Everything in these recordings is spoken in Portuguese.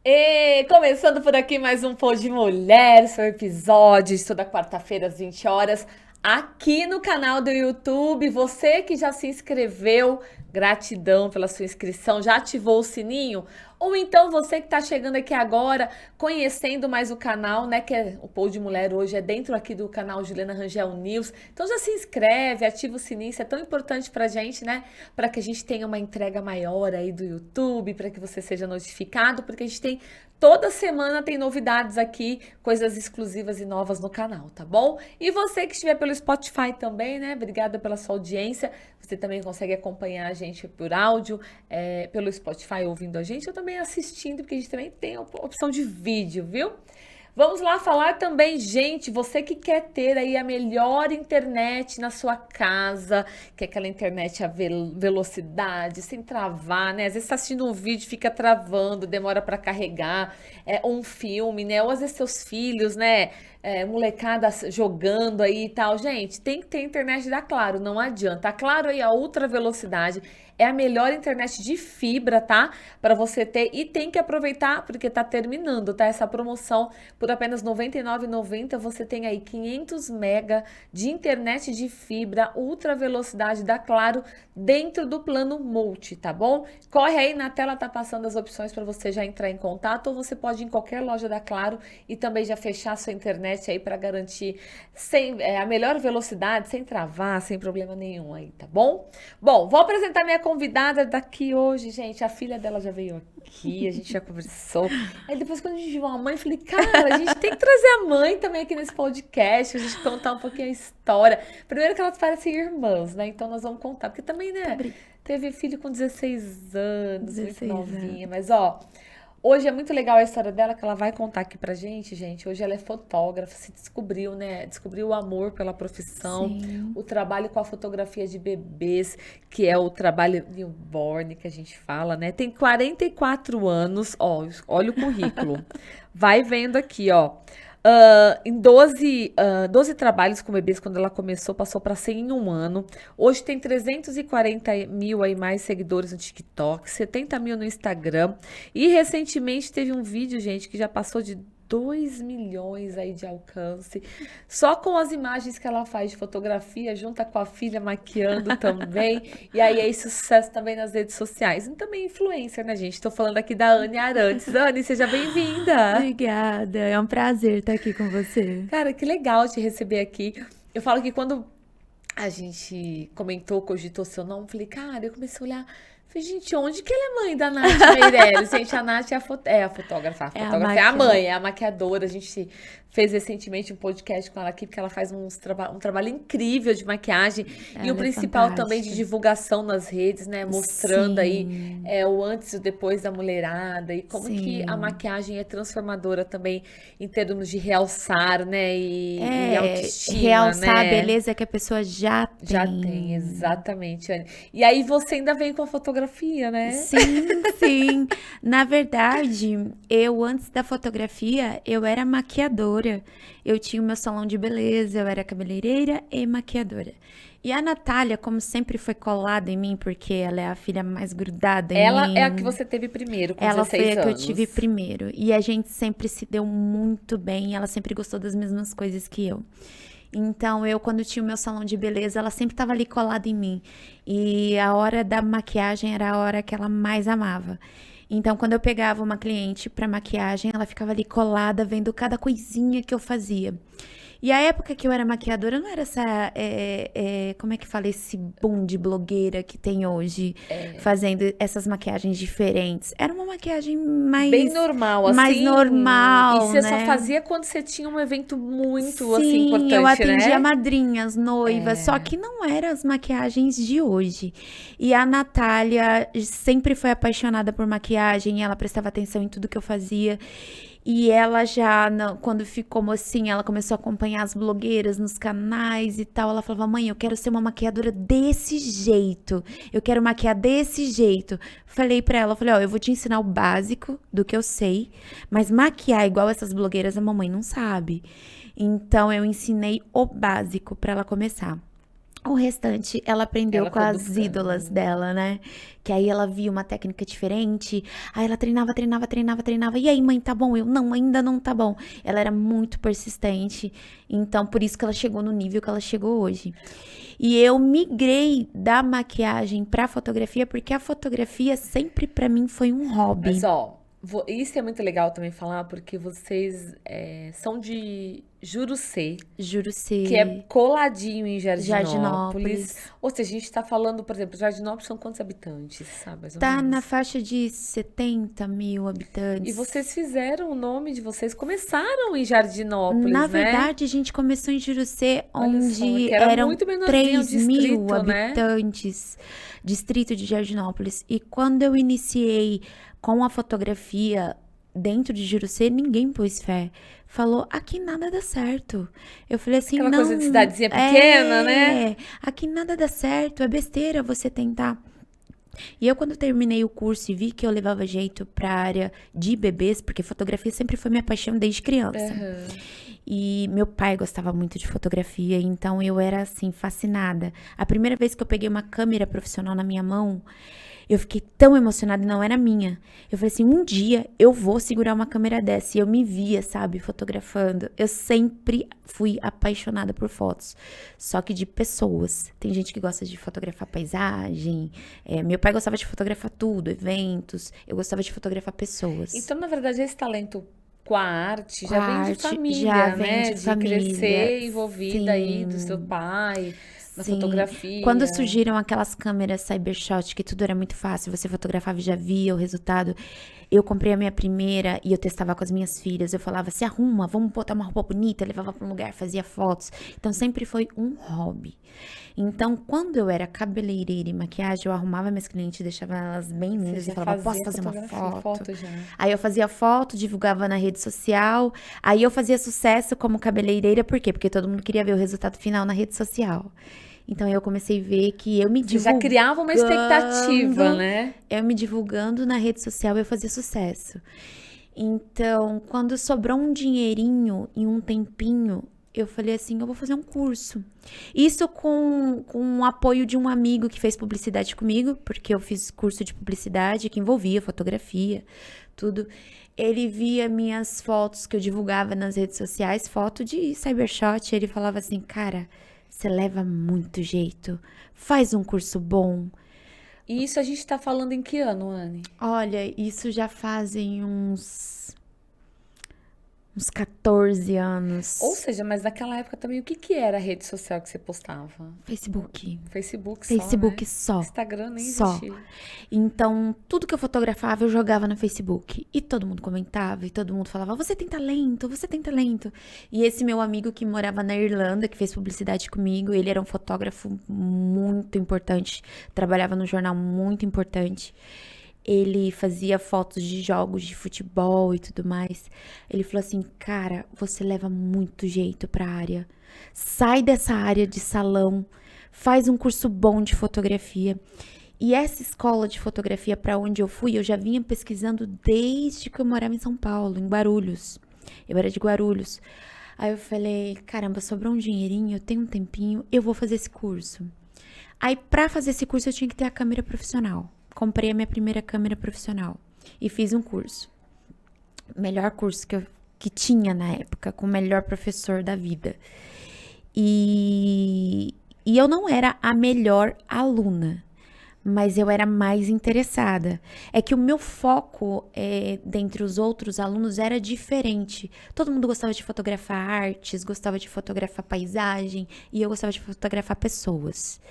E começando por aqui mais um Pô de Mulher, seu episódio de toda quarta-feira às 20 horas, aqui no canal do YouTube. Você que já se inscreveu, gratidão pela sua inscrição, já ativou o sininho? Ou então você que está chegando aqui agora, conhecendo mais o canal, né? Que é o Pô de Mulher hoje é dentro aqui do canal Juliana Rangel News. Então já se inscreve, ativa o sininho, isso é tão importante pra gente, né? Para que a gente tenha uma entrega maior aí do YouTube, para que você seja notificado, porque a gente tem toda semana tem novidades aqui, coisas exclusivas e novas no canal, tá bom? E você que estiver pelo Spotify também, né? Obrigada pela sua audiência. Você também consegue acompanhar a gente por áudio, pelo Spotify ouvindo a gente, ou também assistindo, porque a gente também tem a opção de vídeo, viu? Vamos lá falar também, gente, você que quer ter aí a melhor internet na sua casa, que é aquela internet a velocidade, sem travar, né? Às vezes você tá assistindo um vídeo, fica travando, demora para carregar, ou um filme, né? Ou às vezes seus filhos, né? Molecada jogando aí e tal. Gente, tem que ter internet da Claro, não adianta. A Claro aí, a ultra velocidade, é a melhor internet de fibra, tá? Para você ter e tem que aproveitar porque tá terminando, tá? Essa promoção por apenas R$ 99,90 você tem aí 500 mega de internet de fibra ultra velocidade da Claro dentro do plano Multi, tá bom? Corre aí na tela, tá passando as opções para você já entrar em contato ou você pode ir em qualquer loja da Claro e também já fechar sua internet aí para garantir a melhor velocidade, sem travar, sem problema nenhum aí, tá bom? Bom, vou apresentar minha convidada daqui hoje, gente. A filha dela já veio aqui, a gente já conversou. Aí depois, quando a gente viu a mãe, eu falei, cara, a gente tem que trazer a mãe também aqui nesse podcast, a gente contar um pouquinho a história. Primeiro que elas parecem irmãs, né? Então nós vamos contar, porque também, né, teve filho com 16 anos, muito 16 novinha, anos. mas ó. Hoje é muito legal a história dela, que ela vai contar aqui pra gente, gente. Hoje ela é fotógrafa, se descobriu, né? Descobriu o amor pela profissão, Sim. o trabalho com a fotografia de bebês, que é o trabalho newborn que a gente fala, né? Tem 44 anos, ó, olha o currículo. Vai vendo aqui, ó. Em 12 trabalhos com bebês, quando ela começou, passou para 100 em um ano. Hoje tem 340 mil aí mais seguidores no TikTok, 70 mil no Instagram. E recentemente teve um vídeo, gente, que já passou de 2 milhões aí de alcance. Só com as imagens que ela faz de fotografia, junta com a filha maquiando também. E aí é sucesso também nas redes sociais. E também influencer, né, gente? Tô falando aqui da Anne Arantes. Anne, seja bem-vinda! Obrigada, é um prazer estar aqui com você. Cara, que legal te receber aqui. Eu falo que quando a gente comentou, cogitou seu nome, eu falei, cara, eu comecei a olhar. Falei, gente, onde que ela é mãe da Nath Meirelles? Gente, a Nath é a fotógrafa. A É a fotógrafa é a máquina. mãe, é a maquiadora. A gente fez recentemente um podcast com ela aqui, porque ela faz um trabalho incrível de maquiagem. E o Ela é principal também de fantástica. divulgação nas redes, né? Mostrando aí Sim, o antes e o depois da mulherada. E como que a sim. maquiagem é transformadora também em termos de realçar, né? E É autoestima, realçar a né? beleza que a pessoa já Já tem, tem. exatamente, Anne. E aí você ainda vem com a fotografia, né? Sim, sim. Na verdade, eu antes da fotografia, eu era maquiadora. Eu tinha o meu salão de beleza, eu era cabeleireira e maquiadora. E a Natália, como sempre foi colada em mim, porque ela é a filha mais grudada em Ela é a que mim, você teve primeiro, com ela foi 16 a que eu tive anos. primeiro. E a gente sempre se deu muito bem, ela sempre gostou das mesmas coisas que eu. Então, eu, quando tinha o meu salão de beleza, ela sempre estava ali colada em mim. E a hora da maquiagem era a hora que ela mais amava. Então, quando eu pegava uma cliente para maquiagem, ela ficava ali colada, vendo cada coisinha que eu fazia. E a época que eu era maquiadora, não era essa, como é que fala, esse boom de blogueira que tem hoje, fazendo essas maquiagens diferentes. Era uma maquiagem Bem mais, normal, mais assim. E normal, você só né? fazia quando você tinha um evento muito, assim, Sim, eu importante, atendia né? madrinhas, noivas, só que não eram as maquiagens de hoje. E a Natália sempre foi apaixonada por maquiagem, ela prestava atenção em tudo que eu fazia. E ela já, quando ficou mocinha, ela começou a acompanhar as blogueiras nos canais e tal. Ela falava, mãe, eu quero ser uma maquiadora desse jeito. Eu quero maquiar desse jeito. Falei pra ela, falei, ó, eu vou te ensinar o básico do que eu sei, mas maquiar igual essas blogueiras a mamãe não sabe. Então eu ensinei o básico pra ela começar. O restante ela aprendeu Ela com foi as ídolas buscando. dela, né? Que aí ela via uma técnica diferente, aí ela treinava, treinava, treinava, treinava. E aí, mãe, tá bom? Eu, não, ainda não tá bom. Ela era muito persistente, então por isso que ela chegou no nível que ela chegou hoje. E eu migrei da maquiagem pra fotografia, porque a fotografia sempre pra mim foi um Mas, hobby. ó, isso é muito legal também falar, porque vocês são de Jurucê, Juro que é ser coladinho em Jardinópolis. Jardinópolis. Ou seja, a gente tá falando, por exemplo, Jardinópolis são quantos habitantes, sabe, mais ou Tá na menos? faixa de 70 mil E habitantes. vocês fizeram o nome de vocês, começaram em Na Jardinópolis, né? verdade, a gente começou em Jurucê, Olha só, onde que era eram muito menorzinho o 3 mil distrito, né? habitantes, distrito de Jardinópolis. E quando eu iniciei com a fotografia dentro de Jurucê, ninguém pôs fé. Falou, aqui nada dá certo. Eu falei assim, Aquela coisa de não, cidadezinha pequena, né? aqui nada dá certo, é besteira você tentar. E eu, quando terminei o curso e vi que eu levava jeito pra área de bebês, porque fotografia sempre foi minha paixão desde criança. Aham. E meu pai gostava muito de fotografia, então eu era assim, fascinada. A primeira vez que eu peguei uma câmera profissional na minha mão, eu fiquei tão emocionada e não era minha. Eu falei assim, um dia eu vou segurar uma câmera dessa. E eu me via, sabe, fotografando. Eu sempre fui apaixonada por fotos, só que de pessoas. Tem gente que gosta de fotografar paisagem. Meu pai gostava de fotografar tudo, eventos. Eu gostava de fotografar pessoas. Então, na verdade, esse talento com a arte Com já a vem de arte já família, vem né? de De família. crescer envolvida aí do seu Sim. pai na Sim, quando fotografia. surgiram aquelas câmeras Cybershot, que tudo era muito fácil, você fotografava e já via o resultado. Eu comprei a minha primeira e eu testava com as minhas filhas. Eu falava, se arruma, vamos botar uma roupa bonita, eu levava para um lugar, fazia fotos. Então sempre foi um hobby. Então, quando eu era cabeleireira e maquiagem, eu arrumava minhas clientes, deixava elas bem Você lindas e já falava, posso fazia fazer uma fotografia, foto? foto já. Aí eu fazia foto, divulgava na rede social. Aí eu fazia sucesso como cabeleireira, por quê? Porque todo mundo queria ver o resultado final na rede social. Então eu comecei a ver que eu me Você já criava uma expectativa, divulgando, né? eu me divulgando na rede social, eu fazia sucesso. Então, quando sobrou um dinheirinho e um tempinho, eu falei assim, eu vou fazer um curso. Isso com o apoio de um amigo que fez publicidade comigo, porque eu fiz curso de publicidade que envolvia fotografia, tudo. Ele via minhas fotos que eu divulgava nas redes sociais, foto de Cybershot, ele falava assim, cara, você leva muito jeito, faz um curso bom. E isso a gente tá falando em que ano, Anne? Olha, isso já fazem uns 14 Ou anos. seja, mas naquela época também, o que que era a rede social que você postava? Facebook. Facebook só, né? Facebook só. Instagram nem Só. existia. Então, tudo que eu fotografava, eu jogava no Facebook. E todo mundo comentava, e todo mundo falava, você tem talento, você tem talento. E esse meu amigo que morava na Irlanda, que fez publicidade comigo, ele era um fotógrafo muito importante, trabalhava num jornal muito importante. Ele fazia fotos de jogos de futebol e tudo mais. Ele falou assim, cara, você leva muito jeito pra área. Sai dessa área de salão, faz um curso bom de fotografia. E essa escola de fotografia para onde eu fui, eu já vinha pesquisando desde que eu morava em São Paulo, em Guarulhos. Eu era de Guarulhos. Aí eu falei, caramba, sobrou um dinheirinho, eu tenho um tempinho, eu vou fazer esse curso. Aí para fazer esse curso eu tinha que ter a câmera profissional. Comprei a minha primeira câmera profissional e fiz um curso. Melhor curso que tinha na época, com o melhor professor da vida. E eu não era a melhor aluna, mas eu era mais interessada. É que o meu foco, dentre os outros alunos, era diferente. Todo mundo gostava de fotografar artes, gostava de fotografar paisagem, e eu gostava de fotografar pessoas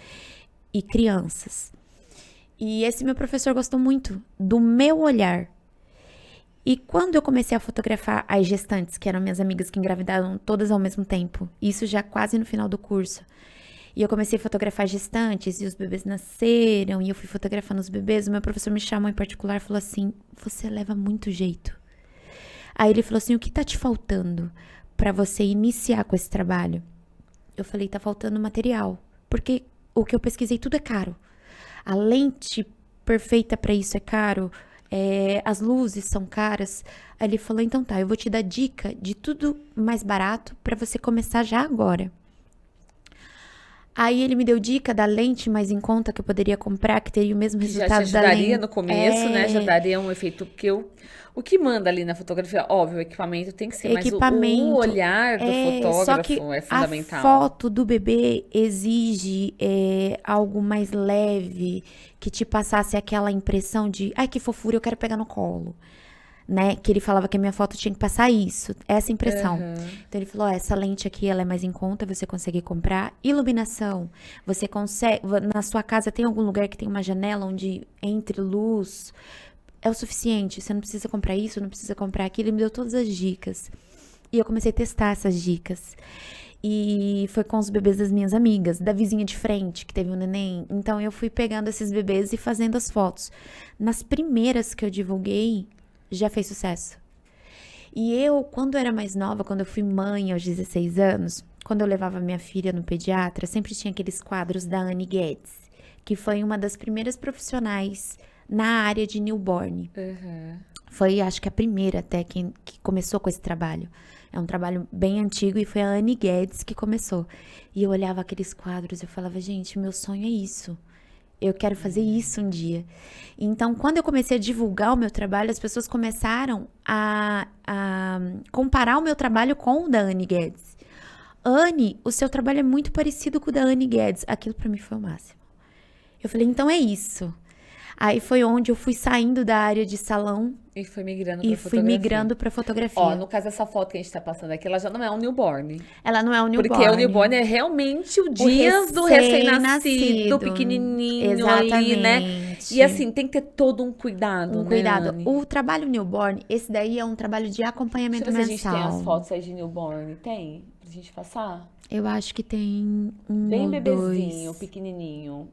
e crianças. E esse meu professor gostou muito do meu olhar. E quando eu comecei a fotografar as gestantes, que eram minhas amigas que engravidaram todas ao mesmo tempo, isso já quase no final do curso, e eu comecei a fotografar gestantes, e os bebês nasceram, e eu fui fotografando os bebês, o meu professor me chamou em particular e falou assim, você leva muito jeito. Aí ele falou assim, o que tá te faltando pra você iniciar com esse trabalho? Eu falei, tá faltando material, porque o que eu pesquisei tudo é caro. A lente perfeita para isso é caro, as luzes são caras. Aí ele falou, então tá, eu vou te dar dica de tudo mais barato para você começar já agora. Aí ele me deu dica da lente mais em conta que eu poderia comprar, que teria o mesmo Que já te resultado da ajudaria lente. no começo, né? Já daria um efeito, porque o que manda ali na fotografia, óbvio, o equipamento tem que ser, mas o Equipamento. olhar do Só que fotógrafo é a fundamental. foto do bebê exige algo mais leve, que te passasse aquela impressão de, ai, que fofura, eu quero pegar no colo. Né? Que ele falava que a minha foto tinha que passar isso, essa impressão. Aham. Então ele falou, ó, essa lente aqui, ela é mais em conta, você consegue comprar. Iluminação, você consegue, na sua casa tem algum lugar que tem uma janela onde entre luz, é o suficiente, você não precisa comprar isso, não precisa comprar aquilo. Ele me deu todas as dicas. E eu comecei a testar essas dicas. E foi com os bebês das minhas amigas, da vizinha de frente, que teve um neném. Então eu fui pegando esses bebês e fazendo as fotos. Nas primeiras que eu divulguei, já fez sucesso. E eu, quando era mais nova, quando eu fui mãe aos 16 anos, quando eu levava minha filha no pediatra, sempre tinha aqueles quadros da Annie Guedes, que foi uma das primeiras profissionais na área de newborn. Aham. Foi, acho que a primeira até que começou com esse trabalho. É um trabalho bem antigo e foi a Annie Guedes que começou. E eu olhava aqueles quadros e eu falava, gente, meu sonho é isso. Eu quero fazer isso um dia. Então, quando eu comecei a divulgar o meu trabalho, as pessoas começaram a comparar o meu trabalho com o da Annie Guedes. Annie, o seu trabalho é muito parecido com o da Annie Guedes. Aquilo pra mim foi o máximo. Eu falei, então é isso. Aí foi onde eu fui saindo da área de salão E foi migrando e pra fui fotografia. migrando pra Ó, fotografia. no caso, essa foto que a gente tá passando aqui, ela já não é um newborn. Ela não é um Porque o newborn newborn. é realmente o O dia do recém-nascido, recém-nascido. pequenininho ali, né? Exatamente. E assim, tem que ter todo um cuidado, Um né, cuidado. Anne? O trabalho newborn, esse daí é um trabalho de Deixa eu acompanhamento ver se a gente tem as mensal. fotos aí de newborn. Tem? Pra gente passar? Eu acho que tem um Bem ou bebezinho, dois. pequenininho.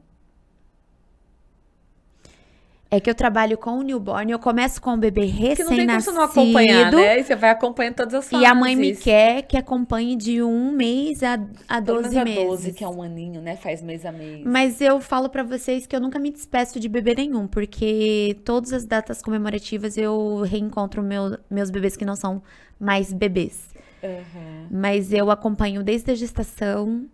É que eu trabalho com o newborn, eu começo com o bebê Porque não tem como você não acompanhar, recém-nascido né? E você vai acompanhando todas as e a mãe me fases. quer que acompanhe de 1 mês a Pelo menos 12 a 12, meses. que é um aninho, né? Faz mês a mês. Mas eu falo pra vocês que eu nunca me despeço de bebê nenhum, porque todas as datas comemorativas eu reencontro meus bebês que não são mais bebês. Aham. Mas eu acompanho desde a gestação.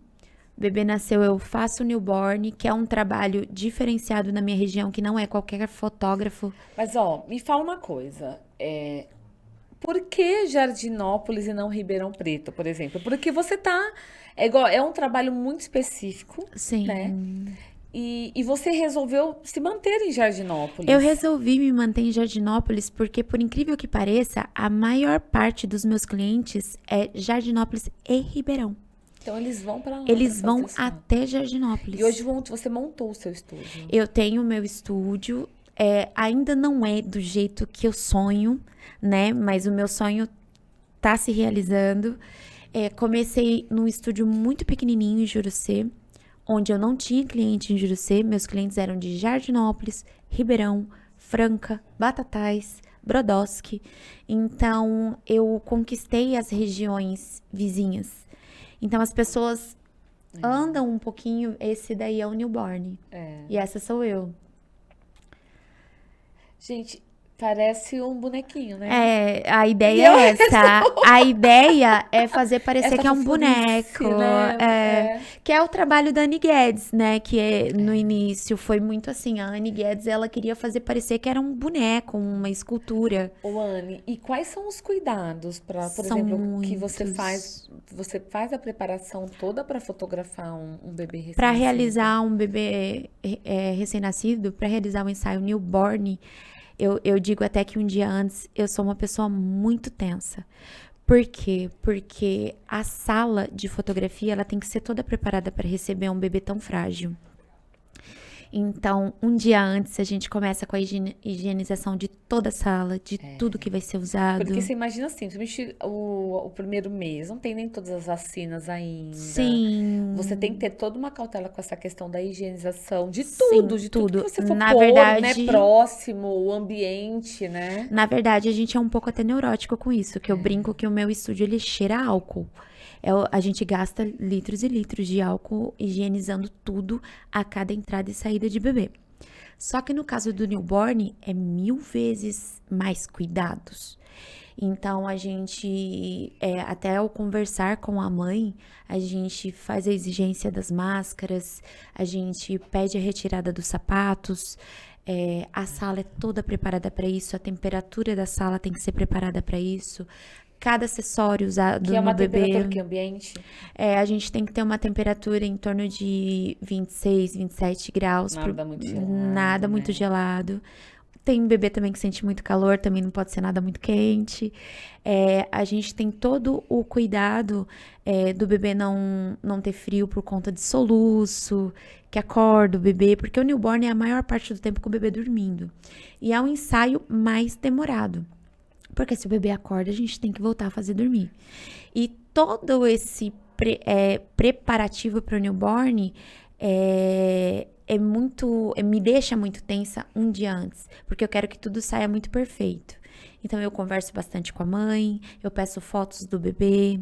O bebê nasceu, eu faço o newborn, que é um trabalho diferenciado na minha região, que não é qualquer fotógrafo. Mas, ó, me fala uma coisa. Por que Jardinópolis e não Ribeirão Preto, por exemplo? Porque você tá. É um trabalho muito específico, Sim. né? E você resolveu se manter em Jardinópolis. Eu resolvi me manter em Jardinópolis porque, por incrível que pareça, a maior parte dos meus clientes é Jardinópolis e Ribeirão. Então eles vão pra lá Eles pra vão fazer isso. até Jardinópolis. E hoje você montou o seu estúdio. Eu tenho o meu estúdio, ainda não é do jeito que eu sonho, né? Mas o meu sonho tá se realizando. Comecei num estúdio muito pequenininho em Jurucê, onde eu não tinha cliente em Jurucê. Meus clientes eram de Jardinópolis, Ribeirão, Franca, Batatais, Brodowski. Então, eu conquistei as regiões vizinhas. Então, as pessoas andam um pouquinho. Esse daí é o newborn. E essa sou eu. Gente, parece um bonequinho, né? A ideia é essa. A ideia é fazer parecer Essa que é um fofurice, boneco. né? Que é o trabalho da Annie Guedes, né? Que no início foi muito assim. A Annie Guedes, ela queria fazer parecer que era um boneco, uma escultura. Ô, Anne, e quais são os cuidados para, por São exemplo, que você muitos. faz? Você faz a preparação toda para fotografar um bebê Para recém-nascido? realizar um bebê recém-nascido, para realizar um ensaio newborn, eu digo até que um dia antes eu sou uma pessoa muito tensa. Por quê? Porque a sala de fotografia ela tem que ser toda preparada para receber um bebê tão frágil. Então, um dia antes a gente começa com a higienização de toda a sala, de tudo que vai ser usado. Porque você imagina assim, principalmente o primeiro mês, não tem nem todas as vacinas ainda. Sim. Você tem que ter toda uma cautela com essa questão da higienização, de Sim, tudo que tudo. você for Na pôr, verdade- né, próximo, o ambiente, né? Na verdade, a gente é um pouco até neurótico com isso, que eu brinco que o meu estúdio ele cheira a álcool. A gente gasta litros e litros de álcool higienizando tudo a cada entrada e saída de bebê. Só que no caso do newborn, é 1000 vezes mais cuidados. Então, a gente, até ao conversar com a mãe, a gente faz a exigência das máscaras, a gente pede a retirada dos sapatos, a sala é toda preparada para isso, a temperatura da sala tem que ser preparada para isso. Cada acessório usado Que é uma no bebê. temperatura que ambiente? A gente tem que ter uma temperatura em torno de 26, 27 graus. Nada muito gelado, Nada né? muito gelado. Tem bebê também que sente muito calor, também não pode ser nada muito quente. A gente tem todo o cuidado do bebê não ter frio por conta de soluço, que acorda o bebê, porque o newborn é a maior parte do tempo com o bebê dormindo. E é um ensaio mais demorado. Porque se o bebê acorda, a gente tem que voltar a fazer dormir. E todo esse preparativo para o newborn me deixa muito tensa um dia antes, porque eu quero que tudo saia muito perfeito. Então, eu converso bastante com a mãe, eu peço fotos do bebê.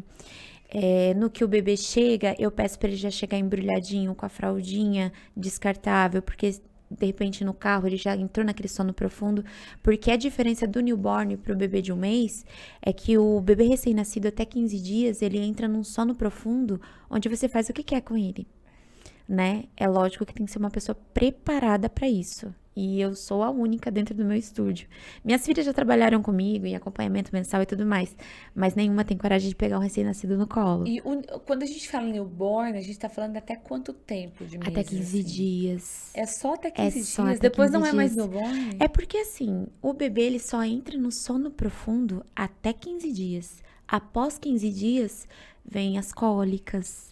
No que o bebê chega, eu peço para ele já chegar embrulhadinho com a fraldinha descartável, porque de repente no carro ele já entrou naquele sono profundo, porque a diferença do newborn para o bebê de 1 mês é que o bebê recém-nascido até 15 dias, ele entra num sono profundo, onde você faz o que quer com ele, né? É lógico que tem que ser uma pessoa preparada para isso. E eu sou a única dentro do meu estúdio. Minhas filhas já trabalharam comigo em acompanhamento mensal e tudo mais, mas nenhuma tem coragem de pegar um recém-nascido no colo. E quando a gente fala em newborn, a gente tá falando até quanto tempo de meses? Até 15 assim? dias. É só até 15 só dias? até Depois 15 não é mais dias. newborn? É porque assim, o bebê ele só entra no sono profundo até 15 dias. Após 15 dias, vem as cólicas.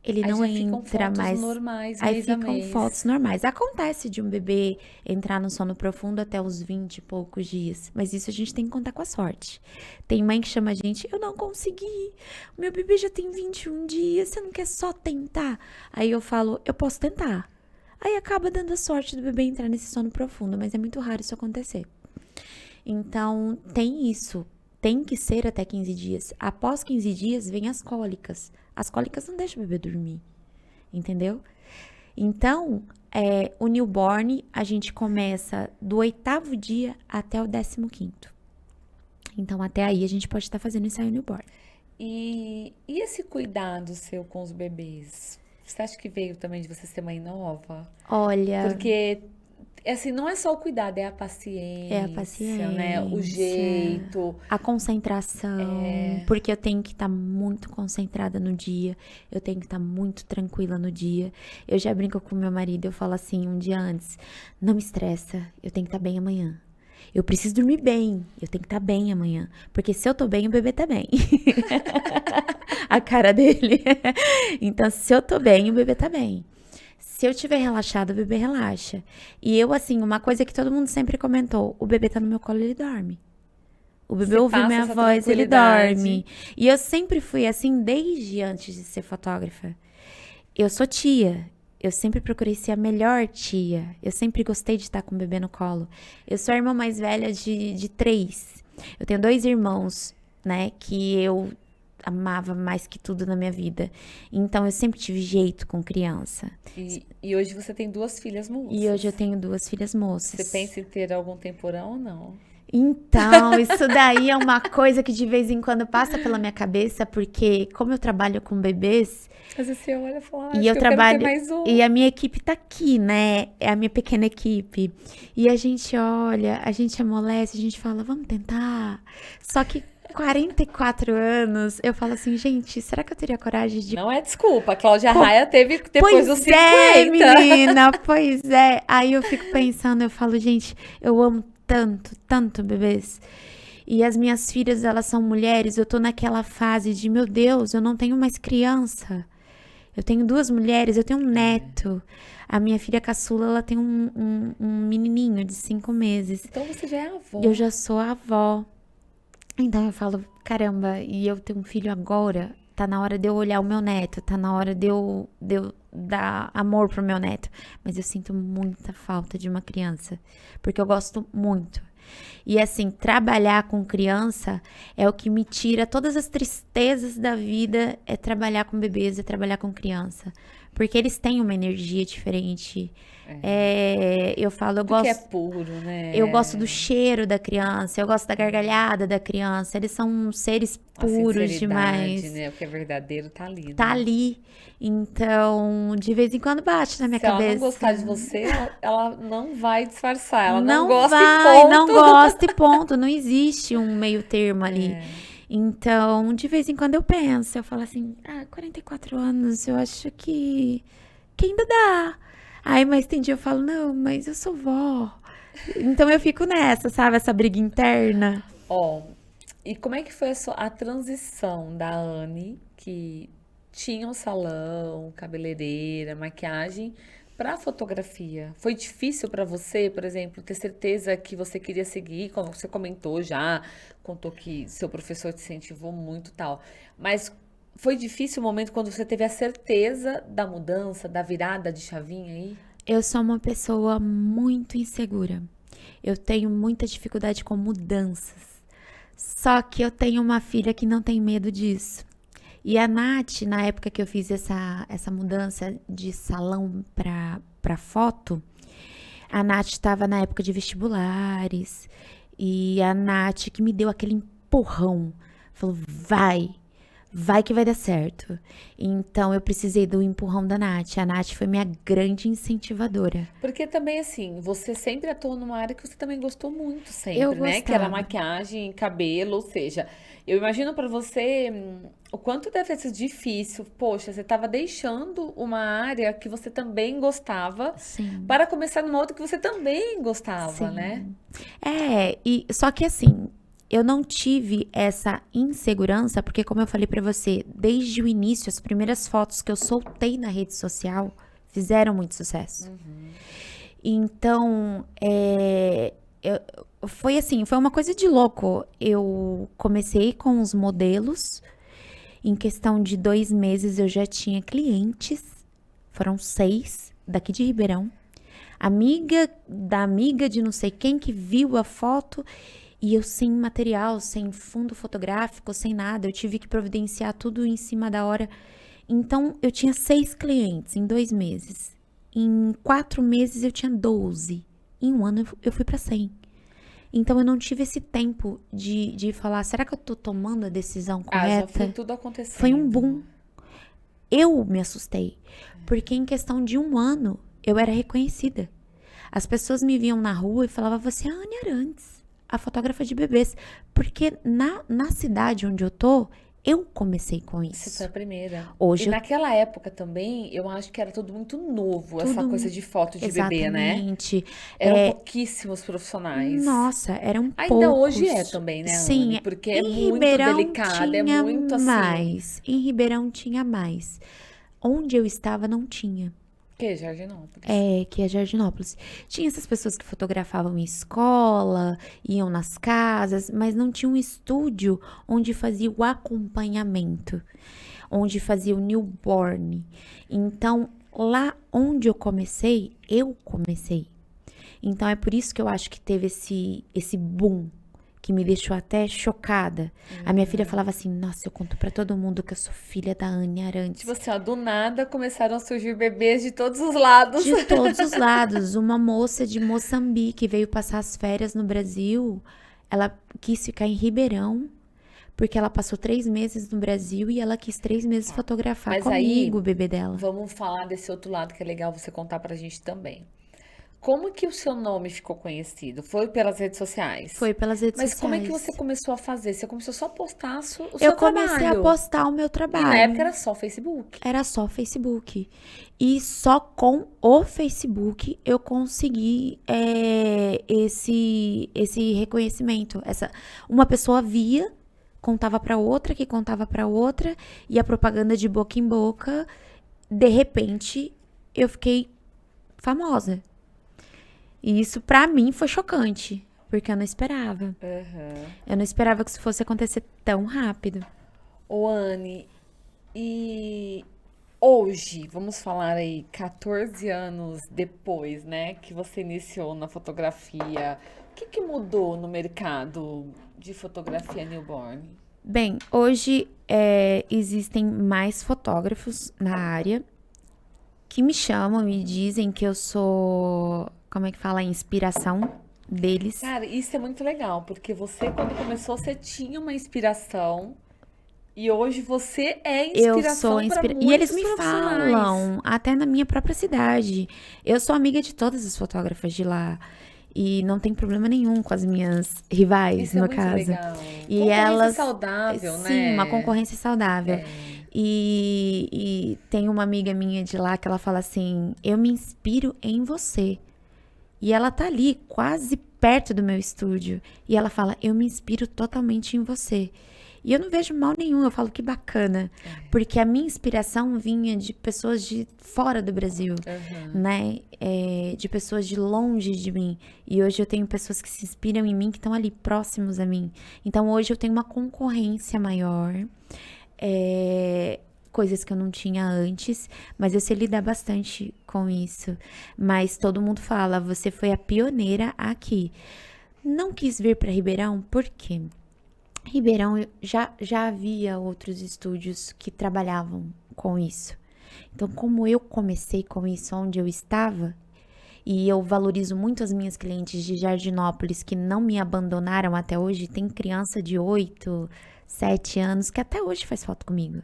Ele Aí não já ficam entra fotos mais. normais, Aí mês a ficam mês. fotos normais. Acontece de um bebê entrar no sono profundo até os 20 e poucos dias. Mas isso a gente tem que contar com a sorte. Tem mãe que chama a gente, eu não consegui. O meu bebê já tem 21 dias, você não quer só tentar? Aí eu falo, eu posso tentar. Aí acaba dando a sorte do bebê entrar nesse sono profundo, mas é muito raro isso acontecer. Então, tem isso. Tem que ser até 15 dias. Após 15 dias, vem as cólicas. As cólicas não deixam o bebê dormir, entendeu? Então, o newborn, a gente começa do 8º dia até o 15º. Então, até aí, a gente pode estar fazendo ensaio newborn. E esse cuidado seu com os bebês? Você acha que veio também de você ser mãe nova? Olha, Porque, assim, não é só o cuidado, é a paciência, né? O paciência, jeito. a concentração, porque eu tenho que estar muito concentrada no dia, eu tenho que estar muito tranquila no dia. Eu já brinco com meu marido, eu falo assim, um dia antes, não me estressa, eu tenho que estar bem amanhã. Eu preciso dormir bem, eu tenho que estar bem amanhã, porque se eu tô bem, o bebê tá bem. A cara dele. Então, se eu tô bem, o bebê tá bem. Se eu tiver relaxado, o bebê relaxa. E eu, assim, uma coisa que todo mundo sempre comentou, o bebê tá no meu colo, ele dorme. O bebê Você ouve passa minha essa voz, ele tranquilidade. dorme. E eu sempre fui assim, desde antes de ser fotógrafa. Eu sou tia. Eu sempre procurei ser a melhor tia. Eu sempre gostei de estar com o bebê no colo. Eu sou a irmã mais velha de 3. Eu tenho 2 irmãos, né, que eu amava mais que tudo na minha vida. Então, eu sempre tive jeito com criança. E hoje você tem 2 filhas moças. E hoje eu tenho 2 filhas moças. Você pensa em ter algum temporão ou não? Então, isso daí é uma coisa que de vez em quando passa pela minha cabeça, porque como eu trabalho com bebês, Às vezes você olha e fala, e eu eu trabalho, quero ter mais um. e a minha equipe tá aqui, né? É a minha pequena equipe. E a gente olha, a gente amolece, a gente fala, vamos tentar. Só que 44 anos, eu falo assim, gente, será que eu teria coragem de... Não é desculpa, a Cláudia Raia teve depois dos 50. menina, pois é. Aí eu fico pensando, eu falo, gente, eu amo tanto, tanto bebês. E as minhas filhas, elas são mulheres, eu tô naquela fase de, meu Deus, eu não tenho mais criança. Eu tenho 2 mulheres, eu tenho um neto. A minha filha caçula, ela tem um menininho de 5 meses. Então você já é avó. Eu já sou a avó. Então eu falo, caramba, e eu tenho um filho agora, tá na hora de eu olhar o meu neto, tá na hora de eu dar amor pro meu neto. Mas eu sinto muita falta de uma criança, porque eu gosto muito. E assim, trabalhar com criança é o que me tira todas as tristezas da vida, é trabalhar com bebês, é trabalhar com criança. Porque eles têm uma energia diferente. Eu falo, eu Porque é gosto. puro, né? Eu gosto do cheiro da criança, eu gosto da gargalhada da criança. Eles são seres A puros sinceridade, demais. né? O que é verdadeiro tá ali, Tá né? ali. Então, de vez em quando bate na minha Se ela não gostar cabeça. de você, ela não vai disfarçar. Ela não Não gosta e vai, ponto. não gosta e ponto. Não existe um meio termo ali. Então, de vez em quando eu penso, eu falo assim, 44 anos, eu acho que ainda dá. Aí, mas tem dia eu falo, não, mas eu sou vó. Então eu fico nessa, sabe? Essa briga interna. Ó, e como é que foi a transição da Anne, que tinha um salão, cabeleireira, maquiagem, para fotografia? Foi difícil para você, por exemplo, ter certeza que você queria seguir, como você comentou já, contou que seu professor te incentivou muito e tal. Mas foi difícil o momento quando você teve a certeza da mudança, da virada de chavinha aí? Eu sou uma pessoa muito insegura. Eu tenho muita dificuldade com mudanças. Só que eu tenho uma filha que não tem medo disso. E a Nath, na época que eu fiz essa mudança de salão para foto, a Nath estava na época de vestibulares. E a Nath que me deu aquele empurrão. Falou, vai que vai dar certo. Então eu precisei do empurrão da Nath. A Nath foi minha grande incentivadora. Porque também, assim, você sempre atuou numa área que você também gostou muito Eu sempre, né? Que era gostava. maquiagem, cabelo, ou seja, eu imagino pra você o quanto deve ter sido difícil. Poxa, você tava deixando uma área que você também gostava Sim, para começar numa outra que você também gostava, né? sim. E só que assim, eu não tive essa insegurança, porque como eu falei pra você, desde o início, as primeiras fotos que eu soltei na rede social fizeram muito sucesso. Então, foi assim, foi uma coisa de louco. Eu comecei com os modelos, em questão de 2 meses eu já tinha clientes, foram 6 daqui de Ribeirão. Amiga da amiga de não sei quem que viu a foto e eu sem material, sem fundo fotográfico, sem nada. Eu tive que providenciar tudo em cima da hora. Então, eu tinha 6 clientes em 2 meses. Em 4 meses, eu tinha 12. Em um ano, eu fui para 100. Então, eu não tive esse tempo de falar, será que eu tô tomando a decisão Ah, já foi correta? tudo Foi um acontecendo. boom. Eu me assustei, porque em questão de um ano, eu era reconhecida. As pessoas me viam na rua e falavam, você é a Anne Arantes, a fotógrafa de bebês. Porque na cidade onde eu tô, eu comecei com Você foi isso. a primeira. E Hoje eu naquela época também, eu acho que era tudo muito novo, essa coisa tudo de foto de bebê, né? exatamente. Eram pouquíssimos profissionais. Nossa, eram Ainda hoje é poucos. também, né, Anne? Sim, Porque é em muito Ribeirão delicado, é tinha muito assim. mais. Em Ribeirão tinha mais. Onde eu estava não tinha. Que Jardinópolis. Que é Jardinópolis. Tinha essas pessoas que fotografavam em escola, iam nas casas, mas não tinha um estúdio onde fazia o acompanhamento, onde fazia o newborn. Então, lá onde eu comecei. Então, é por isso que eu acho que teve esse boom, que me deixou até chocada. A minha filha falava assim, nossa, eu conto pra todo mundo que eu sou filha da Anne Arantes. Tipo assim, ó, do nada começaram a surgir bebês de todos os lados. De todos os lados. Uma moça de Moçambique veio passar as férias no Brasil. Ela quis ficar em Ribeirão, porque ela passou 3 meses no Brasil e ela quis 3 meses fotografar Mas aí, comigo, o bebê dela. vamos falar desse outro lado que é legal você contar pra gente também. Como que o seu nome ficou conhecido? Foi pelas redes sociais? Foi pelas redes Mas como é que você sociais. começou a fazer? Você começou só a postar o Eu seu comecei a trabalho. postar o meu E na época trabalho. era só Facebook. Era só Facebook. E só com o Facebook eu consegui esse reconhecimento. Uma pessoa via, contava para outra, que contava para outra, e a propaganda de boca em boca, de repente, eu fiquei famosa. E isso pra mim foi chocante, porque eu não esperava. Eu não esperava que isso fosse acontecer tão rápido. Ô, Anne, e hoje, vamos falar aí, 14 anos depois, né, que você iniciou na fotografia, o que que mudou no mercado de fotografia newborn? Bem, hoje existem mais fotógrafos na área. que me chamam e dizem que eu sou, como é que fala, a inspiração deles. Cara, isso é muito legal, porque você, quando começou, você tinha uma inspiração e hoje você é Eu sou inspiração para E eles muitos me profissionais. falam, até na minha própria cidade. Eu sou amiga de todas as fotógrafas de lá. E não tem problema nenhum com as minhas rivais, Isso é no muito caso. legal. E Concorrência elas, saudável, sim, uma né? concorrência saudável. É. E tem uma amiga minha de lá que ela fala assim: eu me inspiro em você. E ela tá ali, quase perto do meu estúdio. E ela fala: eu me inspiro totalmente em você. E eu não vejo mal nenhum, eu falo que bacana. Porque a minha inspiração vinha de pessoas de fora do Brasil, Aham. né? De pessoas de longe de mim. E hoje eu tenho pessoas que se inspiram em mim, que estão ali próximos a mim. Então hoje eu tenho uma concorrência maior. Coisas que eu não tinha antes, mas eu sei lidar bastante com isso. Mas todo mundo fala, você foi a pioneira aqui. Não quis vir para Ribeirão, por quê? Ribeirão já havia outros estúdios que trabalhavam com isso. Então, como eu comecei com isso onde eu estava, e eu valorizo muito as minhas clientes de Jardinópolis que não me abandonaram até hoje, tem criança de 8, 7 anos que até hoje faz foto comigo.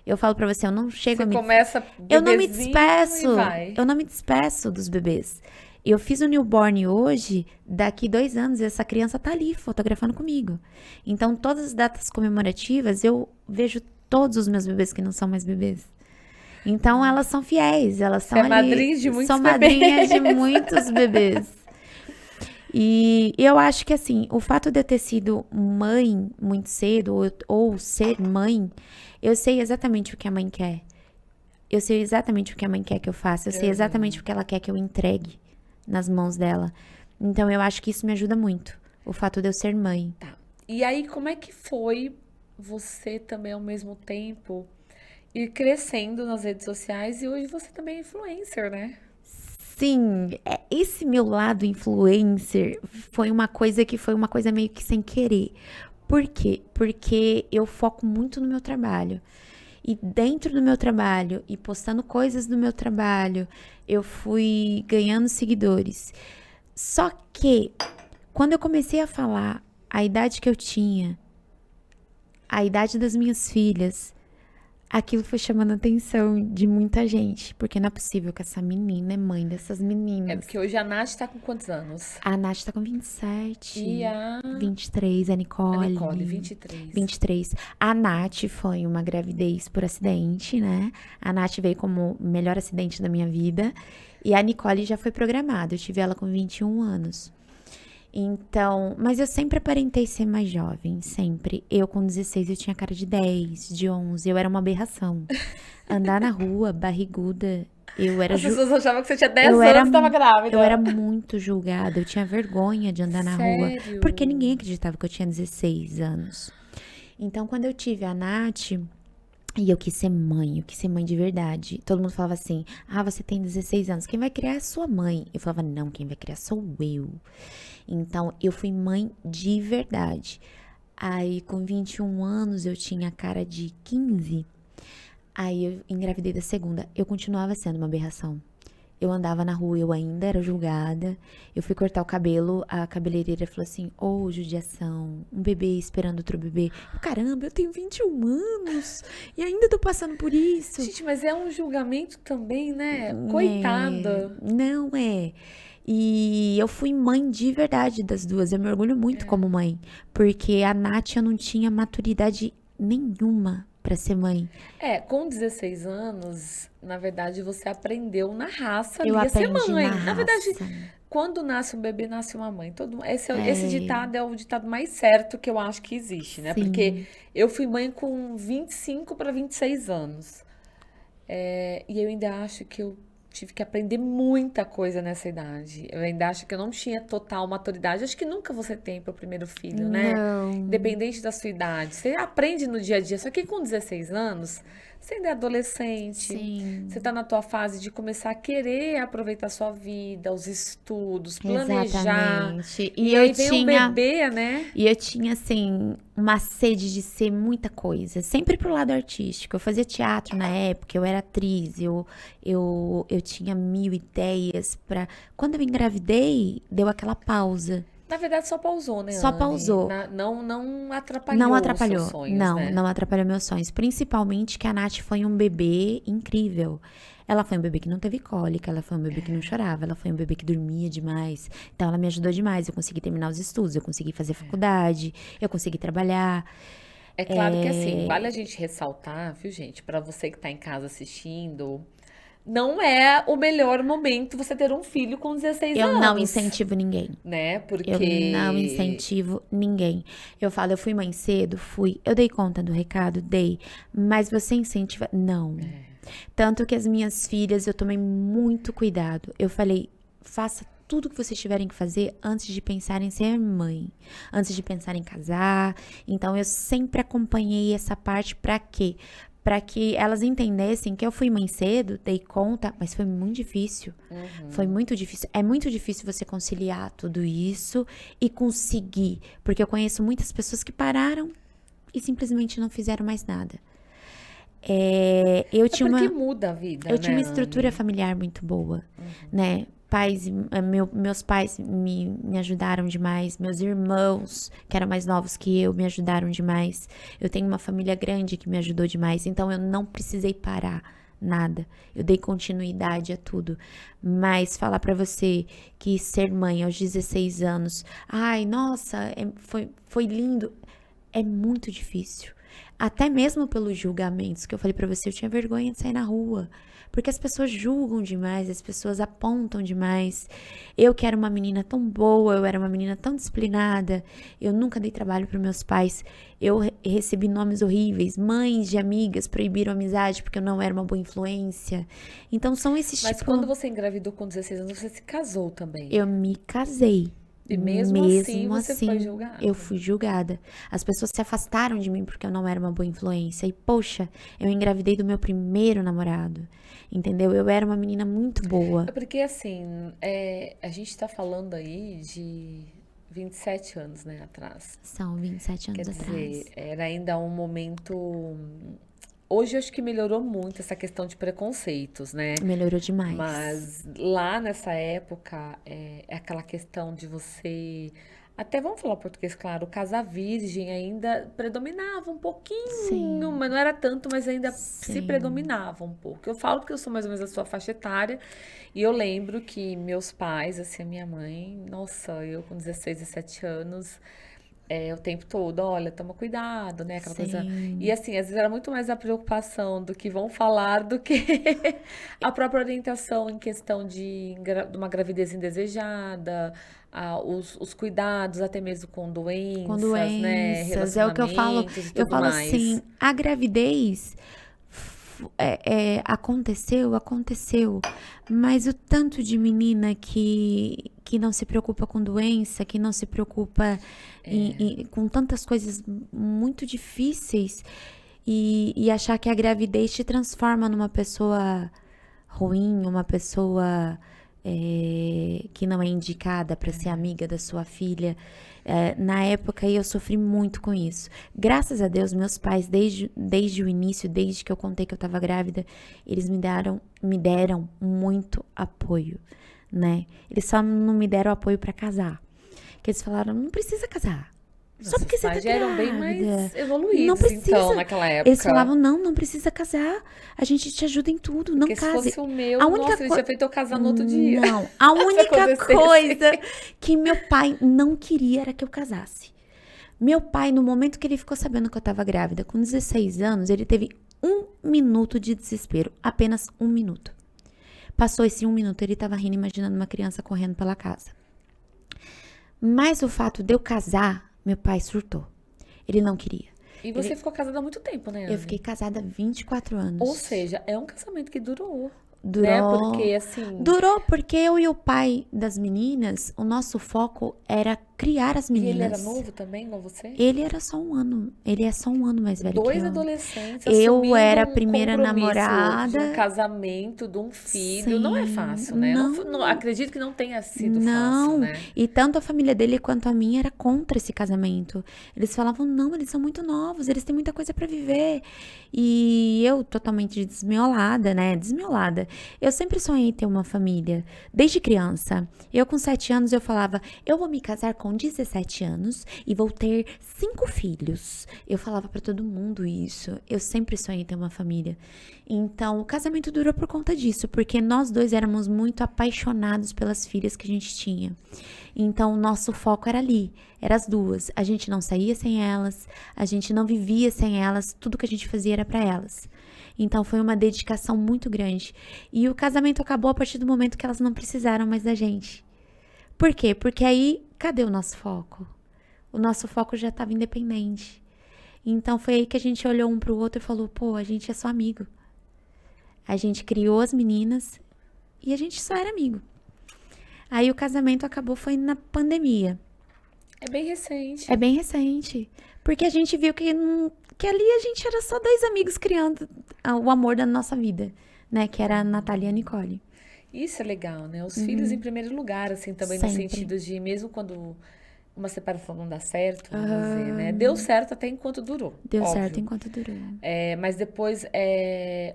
Eu falo pra você, eu não chego Você a me começa eu não me bebezinho e despeço. vai. Eu não me despeço dos bebês. Eu fiz o newborn hoje, daqui 2 anos, essa criança tá ali fotografando comigo. Então, todas as datas comemorativas, eu vejo todos os meus bebês que não são mais bebês. Então, elas são fiéis, elas Você estão é ali. madrinha de muitos São madrinhas de bebês. muitos bebês. E eu acho que, assim, o fato de eu ter sido mãe muito cedo, ou ser mãe, eu sei exatamente o que a mãe quer. Eu sei exatamente o que a mãe quer que eu faça. Eu sei exatamente o que ela quer que eu entregue nas mãos dela. Então, eu acho que isso me ajuda muito. O fato de eu ser mãe. Tá. E aí, como é que foi você também, ao mesmo tempo, ir crescendo nas redes sociais e hoje você também é influencer, né? Sim, esse meu lado influencer foi uma coisa que foi uma coisa meio que sem querer. Por quê? Porque eu foco muito no meu trabalho. E dentro do meu trabalho e postando coisas do meu trabalho, eu fui ganhando seguidores. Só que quando eu comecei a falar a idade que eu tinha, a idade das minhas filhas, aquilo foi chamando a atenção de muita gente. Porque não é possível que essa menina é mãe dessas É meninas. porque hoje a Nath tá com quantos anos? A Nath tá com 27, E a 23, a Nicole, Nicole, 23. 23. A Nath foi uma gravidez por acidente, né? A Nath veio como o melhor acidente da minha vida. E a Nicole já foi programada. Eu tive ela com 21 anos. Então, mas eu sempre aparentei ser mais jovem, sempre. Eu com 16 eu tinha cara de 10, de 11, eu era uma aberração. Andar na rua, barriguda, eu era As pessoas achavam que você tinha 10 eu anos era, e tava eu era grávida. muito julgada, eu tinha vergonha de andar na rua, porque Sério? ninguém acreditava que eu tinha 16 anos. Então, quando eu tive a Nath, e eu quis ser mãe de verdade. Todo mundo falava assim: ah, você tem 16 anos, quem vai criar é sua mãe. Eu falava: não, quem vai criar sou eu. Então, eu fui mãe de verdade. Aí, com 21 anos, eu tinha cara de 15. Aí, eu engravidei da segunda. Eu continuava sendo uma aberração. Eu andava na rua, eu ainda era julgada. Eu fui cortar o cabelo, a cabeleireira falou assim: ô, judiação, um bebê esperando outro bebê. Eu, caramba, eu tenho 21 anos e ainda tô passando por isso. Gente, mas é um julgamento também, né? É, Coitada. não é. E eu fui mãe de verdade das duas. Eu me orgulho muito como mãe. Porque a Nath eu não tinha maturidade nenhuma pra ser mãe. É, com 16 anos, na verdade, você aprendeu na raça Eu ali a ser aprendi na mãe. Na verdade, raça. quando nasce um bebê, nasce uma mãe. Esse ditado é o ditado mais certo que eu acho que existe, né? Porque Sim. eu fui mãe com 25 para 26 anos. É, e eu ainda acho que eu tive que aprender muita coisa nessa idade. Eu ainda acho que eu não tinha total maturidade. Acho que nunca você tem para o primeiro filho, né? Não. Independente da sua idade. Você aprende no dia a dia. Só que com 16 anos, você ainda é adolescente. Sim. Você tá na tua fase de começar a querer aproveitar a sua vida, os estudos, planejar. Exatamente. E aí vem um bebê, né? E eu tinha, assim, uma sede de ser muita coisa. Sempre pro lado artístico. Eu fazia teatro na época, eu era atriz, eu tinha 1000 ideias pra... Quando eu engravidei, deu aquela pausa. Na verdade, só pausou, né, Só Anne? pausou. Não atrapalhou Não os atrapalhou. seus sonhos, Não, né? não atrapalhou meus sonhos. Principalmente que a Nath foi um bebê incrível. Ela foi um bebê que não teve cólica, ela foi um bebê que não chorava, ela foi um bebê que dormia demais. Então, ela me ajudou demais. Eu consegui terminar os estudos, eu consegui fazer faculdade, eu consegui trabalhar. É claro que assim, vale a gente ressaltar, viu, gente? Pra você que tá em casa assistindo, não é o melhor momento você ter um filho com 16 Eu não anos, incentivo ninguém. né? Eu não Porque incentivo ninguém. Eu falo, eu fui mãe cedo, fui. Eu dei conta do recado, dei. Mas você incentiva? Não. Tanto que as minhas filhas, eu tomei muito cuidado. Eu falei, faça tudo que vocês tiverem que fazer antes de pensar em ser mãe. Antes de pensar em casar. Então, eu sempre acompanhei essa parte pra quê? Pra que elas entendessem que eu fui mãe cedo, dei conta, mas foi muito difícil. Foi muito difícil. É muito difícil você conciliar tudo isso e conseguir. Porque eu conheço muitas pessoas que pararam e simplesmente não fizeram mais nada. Eu é tinha porque uma, muda a vida, eu tinha né, uma estrutura Anne? familiar muito boa, né? Meus pais me ajudaram demais. Meus irmãos, que eram mais novos que eu, me ajudaram demais. Eu tenho uma família grande que me ajudou demais. Então, eu não precisei parar nada. Eu dei continuidade a tudo. Mas falar pra você que ser mãe aos 16 anos, ai, nossa, foi lindo. É muito difícil. Até mesmo pelos julgamentos que eu falei pra você, eu tinha vergonha de sair na rua. Porque as pessoas julgam demais, as pessoas apontam demais. Eu que era uma menina tão boa, eu era uma menina tão disciplinada, eu nunca dei trabalho para meus pais. Eu recebi nomes horríveis, mães de amigas proibiram amizade porque eu não era uma boa influência. Então são esses Mas tipo... quando você engravidou com 16 anos, você se casou também. Eu me casei. E mesmo assim, você foi julgada. Eu fui julgada. As pessoas se afastaram de mim porque eu não era uma boa influência. E, poxa, eu engravidei do meu primeiro namorado. Entendeu? Eu era uma menina muito boa. É porque, assim, a gente tá falando aí de 27 anos, né, atrás. São 27 Quer anos atrás. dizer, era ainda um momento. Hoje eu acho que melhorou muito essa questão de preconceitos, né? Melhorou demais. Mas lá nessa época, é aquela questão de você. Até vamos falar português, claro, o casar virgem ainda predominava um pouquinho, Sim. mas não era tanto, mas ainda se Sim. predominava um pouco. Eu falo porque eu sou mais ou menos da sua faixa etária, e eu lembro que meus pais, assim, a minha mãe, nossa, eu com 16, 17 anos, o tempo todo, olha, toma cuidado, né? Aquela coisa. Sim. E assim, às vezes era muito mais a preocupação do que vão falar do que a própria orientação em questão de uma gravidez indesejada, os cuidados, até mesmo com Com doenças, né? doenças. É o que eu falo. Relacionamentos e Eu tudo falo mais. assim, a gravidez aconteceu. Mas o tanto de menina que não se preocupa com doença, que não se preocupa com tantas coisas muito difíceis e achar que a gravidez te transforma numa pessoa ruim, uma pessoa que não é indicada para ser amiga da sua filha. Na época eu sofri muito com isso. Graças a Deus, meus pais, desde o início, desde que eu contei que eu estava grávida, eles me deram muito apoio, né? Eles só não me deram apoio para casar. Que eles falaram, não precisa casar. Só porque você tá Pais já eram bem mais grávida. evoluídos, Não precisa. então, naquela época. Eles falavam, não precisa casar. A gente te ajuda em tudo, não Porque se case. fosse o meu, A única nossa, ele tinha feito eu casar no outro dia. Não, a única acontecesse. coisa que meu pai não queria era que eu casasse. Meu pai, no momento que ele ficou sabendo que eu tava grávida, com 16 anos, ele teve 1 minuto de desespero. Apenas 1 minuto. Passou esse 1 minuto, ele tava rindo, imaginando uma criança correndo pela casa. Mas o fato de eu casar, meu pai surtou. Ele não queria. E você ficou casada há muito tempo, né, Eu Anne? fiquei casada há 24 anos. Ou seja, é um casamento que durou. né? Durou. Porque, assim, Durou porque eu e o pai das meninas, o nosso foco era criar as e ele era meninas. novo também, igual você? Ele era só um ano. Ele é só um ano mais velho que Dois eu. adolescentes Eu assumindo era a um primeira compromisso de um namorada. casamento, de um filho, não é Sim, fácil, né? não, Acredito que não tenha sido fácil, não. né? E tanto a família dele quanto a minha era contra esse casamento. Eles falavam, não, eles são muito novos, eles têm muita coisa pra viver. E eu, totalmente desmiolada, né? Desmiolada. Eu sempre sonhei ter uma família, desde criança. Eu, com 7 anos, eu falava, eu vou me casar com 17 anos e vou ter 5 filhos. Eu falava pra todo mundo isso. Eu sempre sonhei ter uma família. Então, o casamento durou por conta disso, porque nós dois éramos muito apaixonados pelas filhas que a gente tinha. Então, o nosso foco era ali, era as duas. A gente não saía sem elas, a gente não vivia sem elas, tudo que a gente fazia era pra elas. Então, foi uma dedicação muito grande. E o casamento acabou a partir do momento que elas não precisaram mais da gente. Por quê? Porque aí, cadê o nosso foco? O nosso foco já estava independente. Então, foi aí que a gente olhou um pro outro e falou, pô, a gente é só amigo. A gente criou as meninas e a gente só era amigo. Aí o casamento acabou, foi na pandemia. É bem recente. É bem recente. Porque a gente viu que ali a gente era só 2 amigos criando o amor da nossa vida, né? Que era a Natália e a Nicole. Isso é legal, né? Os filhos em primeiro lugar, assim, também no Sempre. sentido de, mesmo quando uma separação não dá certo, vamos dizer, né? Deu certo até enquanto durou, Deu óbvio. certo enquanto durou. Mas depois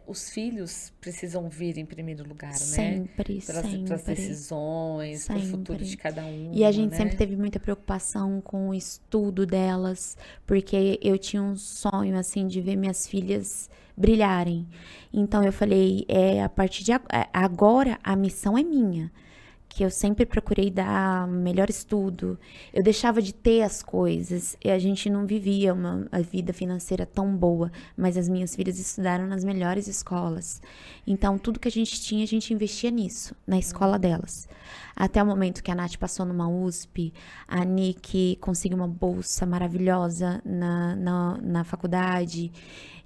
os filhos precisam vir em primeiro lugar, né? Sempre, Pelas sempre. decisões, pro futuro Sempre. de cada um, E a gente né? sempre teve muita preocupação com o estudo delas, porque eu tinha um sonho, assim, de ver minhas filhas brilharem. Então eu falei, a partir de agora a missão é minha. Que eu sempre procurei dar melhor estudo. Eu deixava de ter as coisas. E a gente não vivia uma vida financeira tão boa. Mas as minhas filhas estudaram nas melhores escolas. Então, tudo que a gente tinha, a gente investia nisso. Na escola delas. Até o momento que a Nath passou numa USP. A Nick conseguiu uma bolsa maravilhosa na faculdade.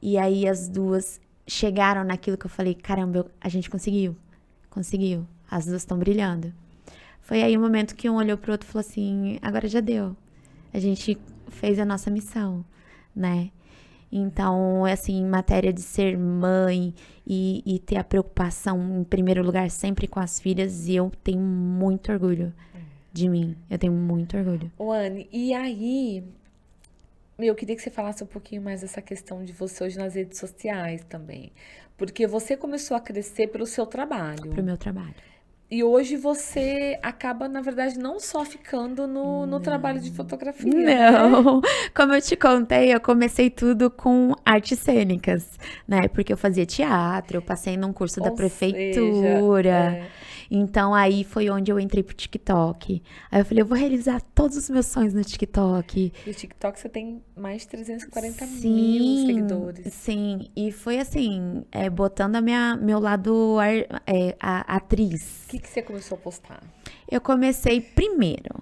E aí, as duas chegaram naquilo que eu falei. Caramba, a gente conseguiu. Conseguiu. As duas estão brilhando. Foi aí o momento que um olhou pro outro e falou assim, agora já deu. A gente fez a nossa missão, né? Então, assim, em matéria de ser mãe e ter a preocupação, em primeiro lugar, sempre com as filhas, eu tenho muito orgulho de mim. Eu tenho muito orgulho. Ô, Anne, e aí, eu queria que você falasse um pouquinho mais dessa questão de você hoje nas redes sociais também. Porque você começou a crescer pelo seu trabalho. Pro meu trabalho. E hoje você acaba, na verdade, não só ficando no trabalho de fotografia, né? Não, como eu te contei, eu comecei tudo com artes cênicas, né? Porque eu fazia teatro, eu passei num curso da Ou prefeitura. seja, Então aí foi onde eu entrei pro TikTok. Aí eu falei, eu vou realizar todos os meus sonhos no TikTok. E o TikTok você tem mais de 340 mil Sim, seguidores. sim. E foi assim, botando meu lado atriz. O que você começou a postar? Eu comecei primeiro.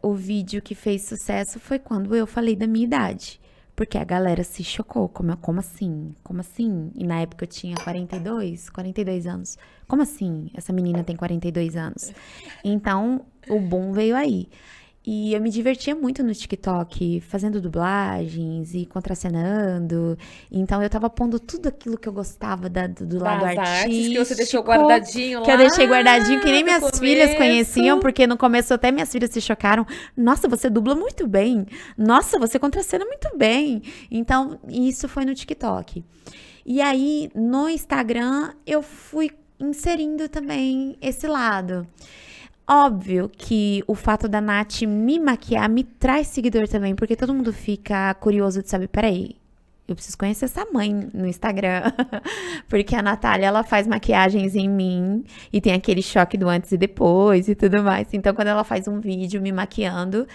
O vídeo que fez sucesso foi quando eu falei da minha idade. Porque a galera se chocou. Como assim? Como assim? E na época eu tinha 42 anos. Como assim? Essa menina tem 42 anos. Então, o boom veio aí. E eu me divertia muito no TikTok, fazendo dublagens e contracenando. Então, eu tava pondo tudo aquilo que eu gostava do lado Das artes artístico. que você deixou guardadinho lá. Que eu deixei guardadinho, que nem no minhas filhas começo. conheciam, porque no começo até minhas filhas se chocaram. Nossa, você dubla muito bem. Nossa, você contracena muito bem. Então, isso foi no TikTok. E aí, no Instagram, eu fui inserindo também esse lado. Óbvio que o fato da Nath me maquiar me traz seguidor também, porque todo mundo fica curioso de saber, peraí, eu preciso conhecer essa mãe no Instagram, porque a Natália, ela faz maquiagens em mim e tem aquele choque do antes e depois e tudo mais. Então, quando ela faz um vídeo me maquiando,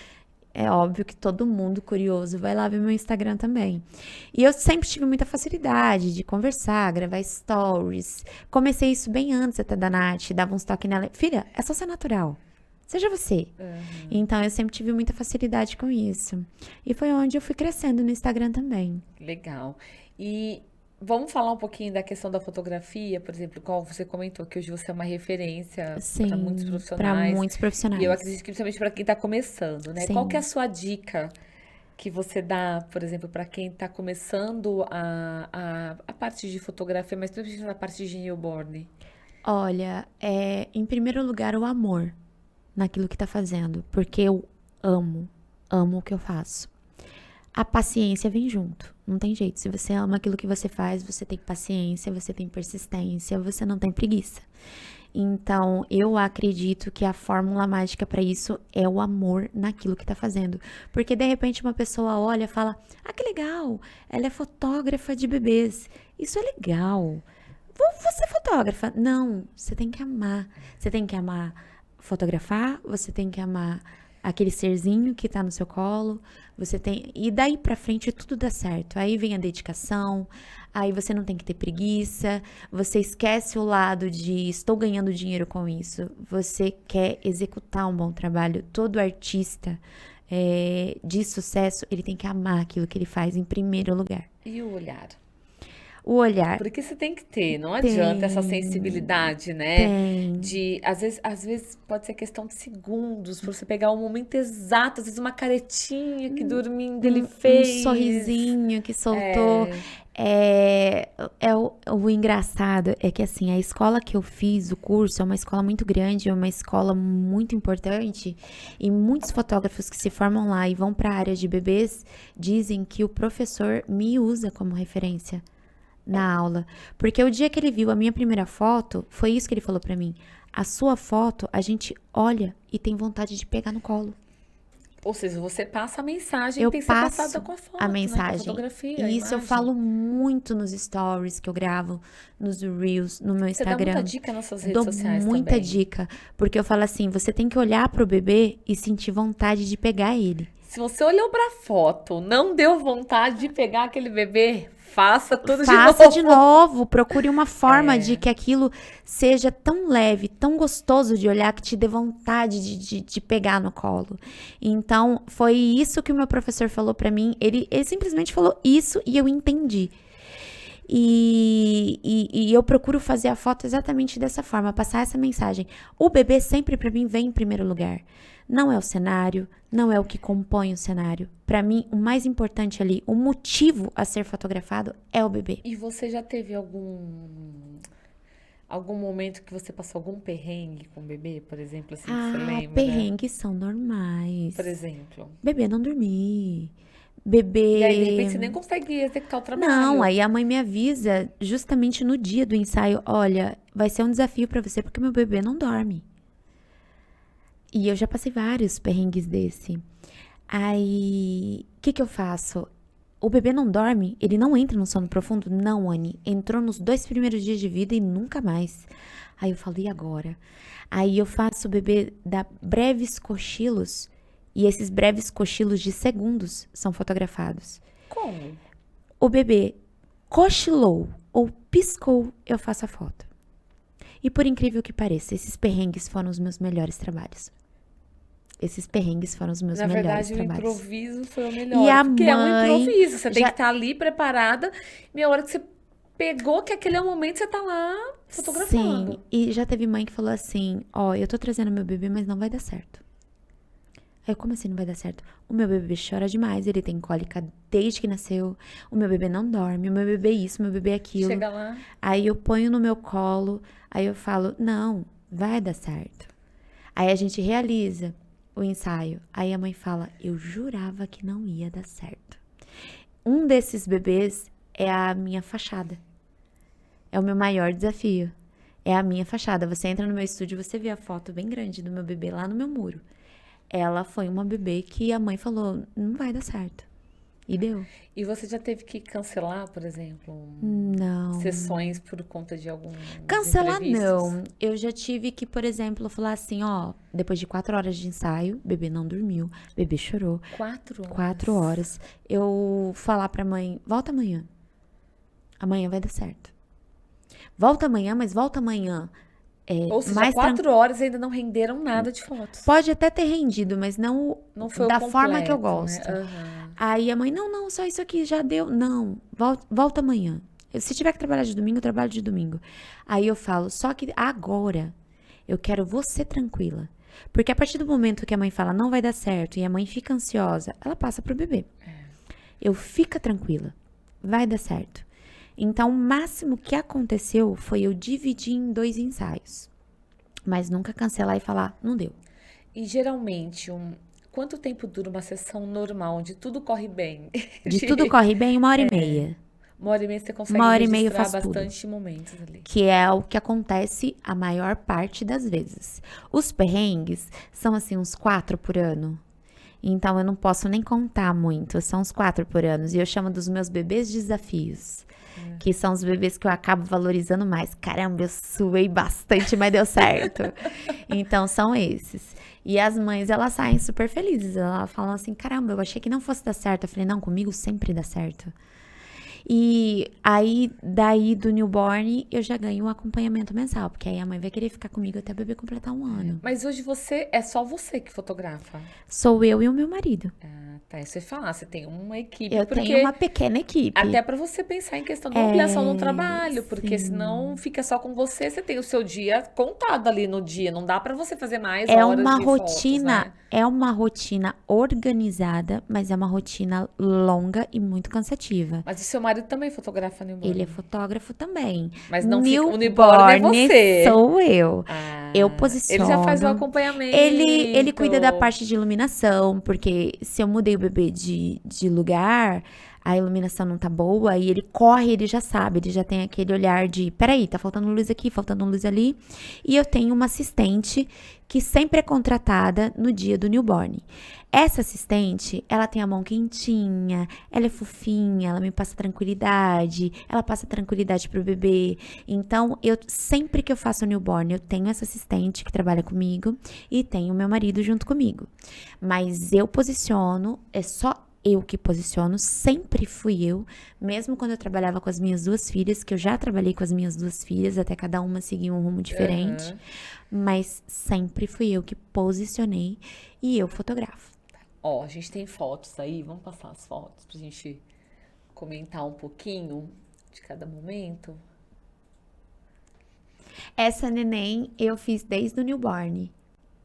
é óbvio que todo mundo curioso vai lá ver meu Instagram também. E eu sempre tive muita facilidade de conversar, gravar stories. Comecei isso bem antes até da Nath, dava uns toques nela. Filha, é só ser natural. Seja você. Então, eu sempre tive muita facilidade com isso. E foi onde eu fui crescendo no Instagram também. Legal. E Vamos falar um pouquinho da questão da fotografia, por exemplo, qual você comentou que hoje você é uma referência para muitos Sim, para profissionais. muitos E eu profissionais. acredito que principalmente para quem está começando, né? Qual que é a Sim. sua dica que você dá, por exemplo, para quem está começando a parte de fotografia, mas principalmente na parte de newborn? Olha, em primeiro lugar, o amor naquilo que tá fazendo, porque eu amo, amo o que eu faço. A paciência vem junto, não tem jeito. Se você ama aquilo que você faz, você tem paciência, você tem persistência, você não tem preguiça. Então, eu acredito que a fórmula mágica para isso é o amor naquilo que tá fazendo. Porque de repente uma pessoa olha e fala: "Ah, que legal, ela é fotógrafa de bebês. Isso é legal. Vou ser fotógrafa." Não, você tem que amar. Você tem que amar fotografar, você tem que amar aquele serzinho que tá no seu colo, você tem, e daí pra frente tudo dá certo. Aí vem a dedicação, aí você não tem que ter preguiça, você esquece o lado de estou ganhando dinheiro com isso. Você quer executar um bom trabalho. Todo artista de sucesso, ele tem que amar aquilo que ele faz em primeiro lugar. E o olhar? O olhar Porque você tem que ter, não adianta essa tem, sensibilidade, né? tem De, às vezes pode ser questão de segundos, pra você pegar o momento exato, às vezes uma caretinha que dormindo ele um fez. sorrisinho que soltou. É, O engraçado é que assim, a escola que eu fiz, o curso, é uma escola muito grande, é uma escola muito importante, e muitos fotógrafos que se formam lá e vão para a área de bebês dizem que o professor me usa como referência na aula, porque o dia que ele viu a minha primeira foto, foi isso que ele falou para mim: "A sua foto, a gente olha e tem vontade de pegar no colo." ou seja, você passa a mensagem que Eu tem que ser passada passo com a a foto, né? Com a mensagem. fotografia, a E isso eu imagem. falo muito nos stories que eu gravo, nos reels, no meu Você dá muita Instagram. dica nas suas redes Dou sociais muita também. dica, porque eu falo assim, você tem que olhar pro bebê e sentir vontade de pegar ele. Se você olhou pra foto, não deu vontade de pegar aquele bebê, faça tudo de Faça de novo. novo, procure uma forma de É. que aquilo seja tão leve, tão gostoso de olhar, que te dê vontade de pegar no colo. Então, foi isso que o meu professor falou pra mim. Ele simplesmente falou isso e eu entendi. E eu procuro fazer a foto exatamente dessa forma, passar essa mensagem. O bebê sempre pra mim vem em primeiro lugar. Não é o cenário, não é o que compõe o cenário. Pra mim, o mais importante ali, o motivo a ser fotografado é o bebê. E você já teve algum momento que você passou algum perrengue com o bebê, por exemplo, assim, que você Ah, lembra? perrengues são Por normais. exemplo. Bebê não dormir. E aí, de repente, você nem Bebê. consegue executar o Não, trabalho. aí a mãe me avisa justamente no dia do ensaio: "Olha, vai ser um desafio pra você porque meu bebê não dorme." E eu já passei vários perrengues desse. Aí, o que que eu faço? O bebê não dorme? Ele não entra no sono profundo? Não, Anne. Entrou nos 2 primeiros dias de vida e nunca mais. Aí eu falo: "E agora?" Aí eu faço o bebê dar breves cochilos, e esses breves cochilos de segundos são fotografados. Como? O bebê cochilou ou piscou, eu faço a foto. E por incrível que pareça, esses perrengues foram os meus melhores trabalhos. Esses perrengues foram os meus Na melhores verdade, o trabalhos. improviso foi o E melhor. a Porque é um mãe improviso. Você tem que já. estar ali preparada. E a hora que você pegou, que aquele é o momento, você tá lá Sim, fotografando. e já teve mãe que falou assim: "Ó, eu tô trazendo meu bebê, mas não vai dar certo." Aí eu: "Como assim não vai dar certo?" "O meu bebê chora demais, ele tem cólica desde que nasceu. O meu bebê não dorme, o meu bebê isso, o meu bebê aquilo." Chega lá. Aí eu ponho no meu colo, aí eu falo: "Não, vai dar certo." Aí a gente realiza o ensaio. Aí a mãe fala: "Eu jurava que não ia dar certo." Um desses bebês é a minha fachada. É o meu maior desafio. É a minha fachada. Você entra no meu estúdio, você vê a foto bem grande do meu bebê lá no meu muro. Ela foi uma bebê que a mãe falou: "Não vai dar certo." E deu. E você já teve que cancelar, por exemplo, Não. sessões por conta de alguns Cancelar imprevistos? não. Eu já tive que, por exemplo, falar assim: "Ó, depois de 4 horas de ensaio, bebê não dormiu, bebê chorou, 4 4 horas. horas, eu falar pra mãe: "Volta amanhã. Amanhã vai dar certo." Volta amanhã, mas volta amanhã. Ou seja, Mais tranquilo. 4 horas ainda não renderam nada de fotos. Pode até ter rendido, mas não Não foi o da forma que eu completo, né? gosto. Aham. Aí a mãe: "Não, não, só isso aqui já deu." "Não, volta amanhã." Se tiver que trabalhar de domingo, eu trabalho de domingo. Aí eu falo, só que agora eu quero você tranquila. Porque a partir do momento que a mãe fala não vai dar certo e a mãe fica ansiosa, ela passa pro bebê. Eu fica tranquila, vai dar certo. Então, o máximo que aconteceu foi eu dividir em 2 ensaios. Mas nunca cancelar e falar, não deu. E geralmente, quanto tempo dura uma sessão normal, onde tudo corre bem? De tudo corre bem, 1h30. 1h30 você consegue 1h30 eu registrar faço tudo. bastante momentos ali. Que é o que acontece a maior parte das vezes. Os perrengues são assim uns 4 por ano. Então eu não posso nem contar muito, são uns 4 por ano. E eu chamo dos meus bebês desafios. Que são os bebês que eu acabo valorizando mais. Caramba, eu suei bastante, mas deu certo. Então são esses. E as mães, elas saem super felizes. Elas falam assim, caramba, eu achei que não fosse dar certo. Eu falei, não, comigo sempre dá certo. E aí, daí do newborn, eu já ganho um acompanhamento mensal. Porque aí a mãe vai querer ficar comigo até o bebê completar 1 ano. Mas hoje é só você que fotografa? Sou eu e o meu marido. Ah, tá. Isso é falar, você tem uma equipe. Eu tenho uma pequena equipe. Até pra você pensar em questão de ampliação no trabalho. Porque senão fica só com você, você tem o seu dia contado ali no dia. Não dá pra você fazer mais horas uma de rotina, fotos, né? é uma rotina organizada, mas é uma rotina longa e muito cansativa. Mas o seu marido também fotografa newborn? Ele é fotógrafo também. Mas não fica, o newborn é você. Sou eu. Ah, Eu posiciono. Ele já faz o acompanhamento. Ele cuida da parte de iluminação, porque se eu mudei o bebê de lugar, a iluminação não tá boa, e ele corre, ele já sabe, ele já tem aquele olhar de, peraí, tá faltando luz aqui, faltando luz ali. E eu tenho uma assistente que sempre é contratada no dia do newborn. Essa assistente, ela tem a mão quentinha, ela é fofinha, ela me passa tranquilidade, ela passa tranquilidade pro bebê. Então, sempre que eu faço o newborn, eu tenho essa assistente que trabalha comigo e tenho o meu marido junto comigo. Mas eu posiciono, é só eu que posiciono, sempre fui eu, mesmo quando eu trabalhava com as minhas 2 filhas, que eu já trabalhei com as minhas 2 filhas, até cada uma seguir um rumo diferente, mas sempre fui eu que posicionei e eu fotografo. Ó, a gente tem fotos aí, vamos passar as fotos pra gente comentar um pouquinho de cada momento. Essa neném eu fiz desde o newborn.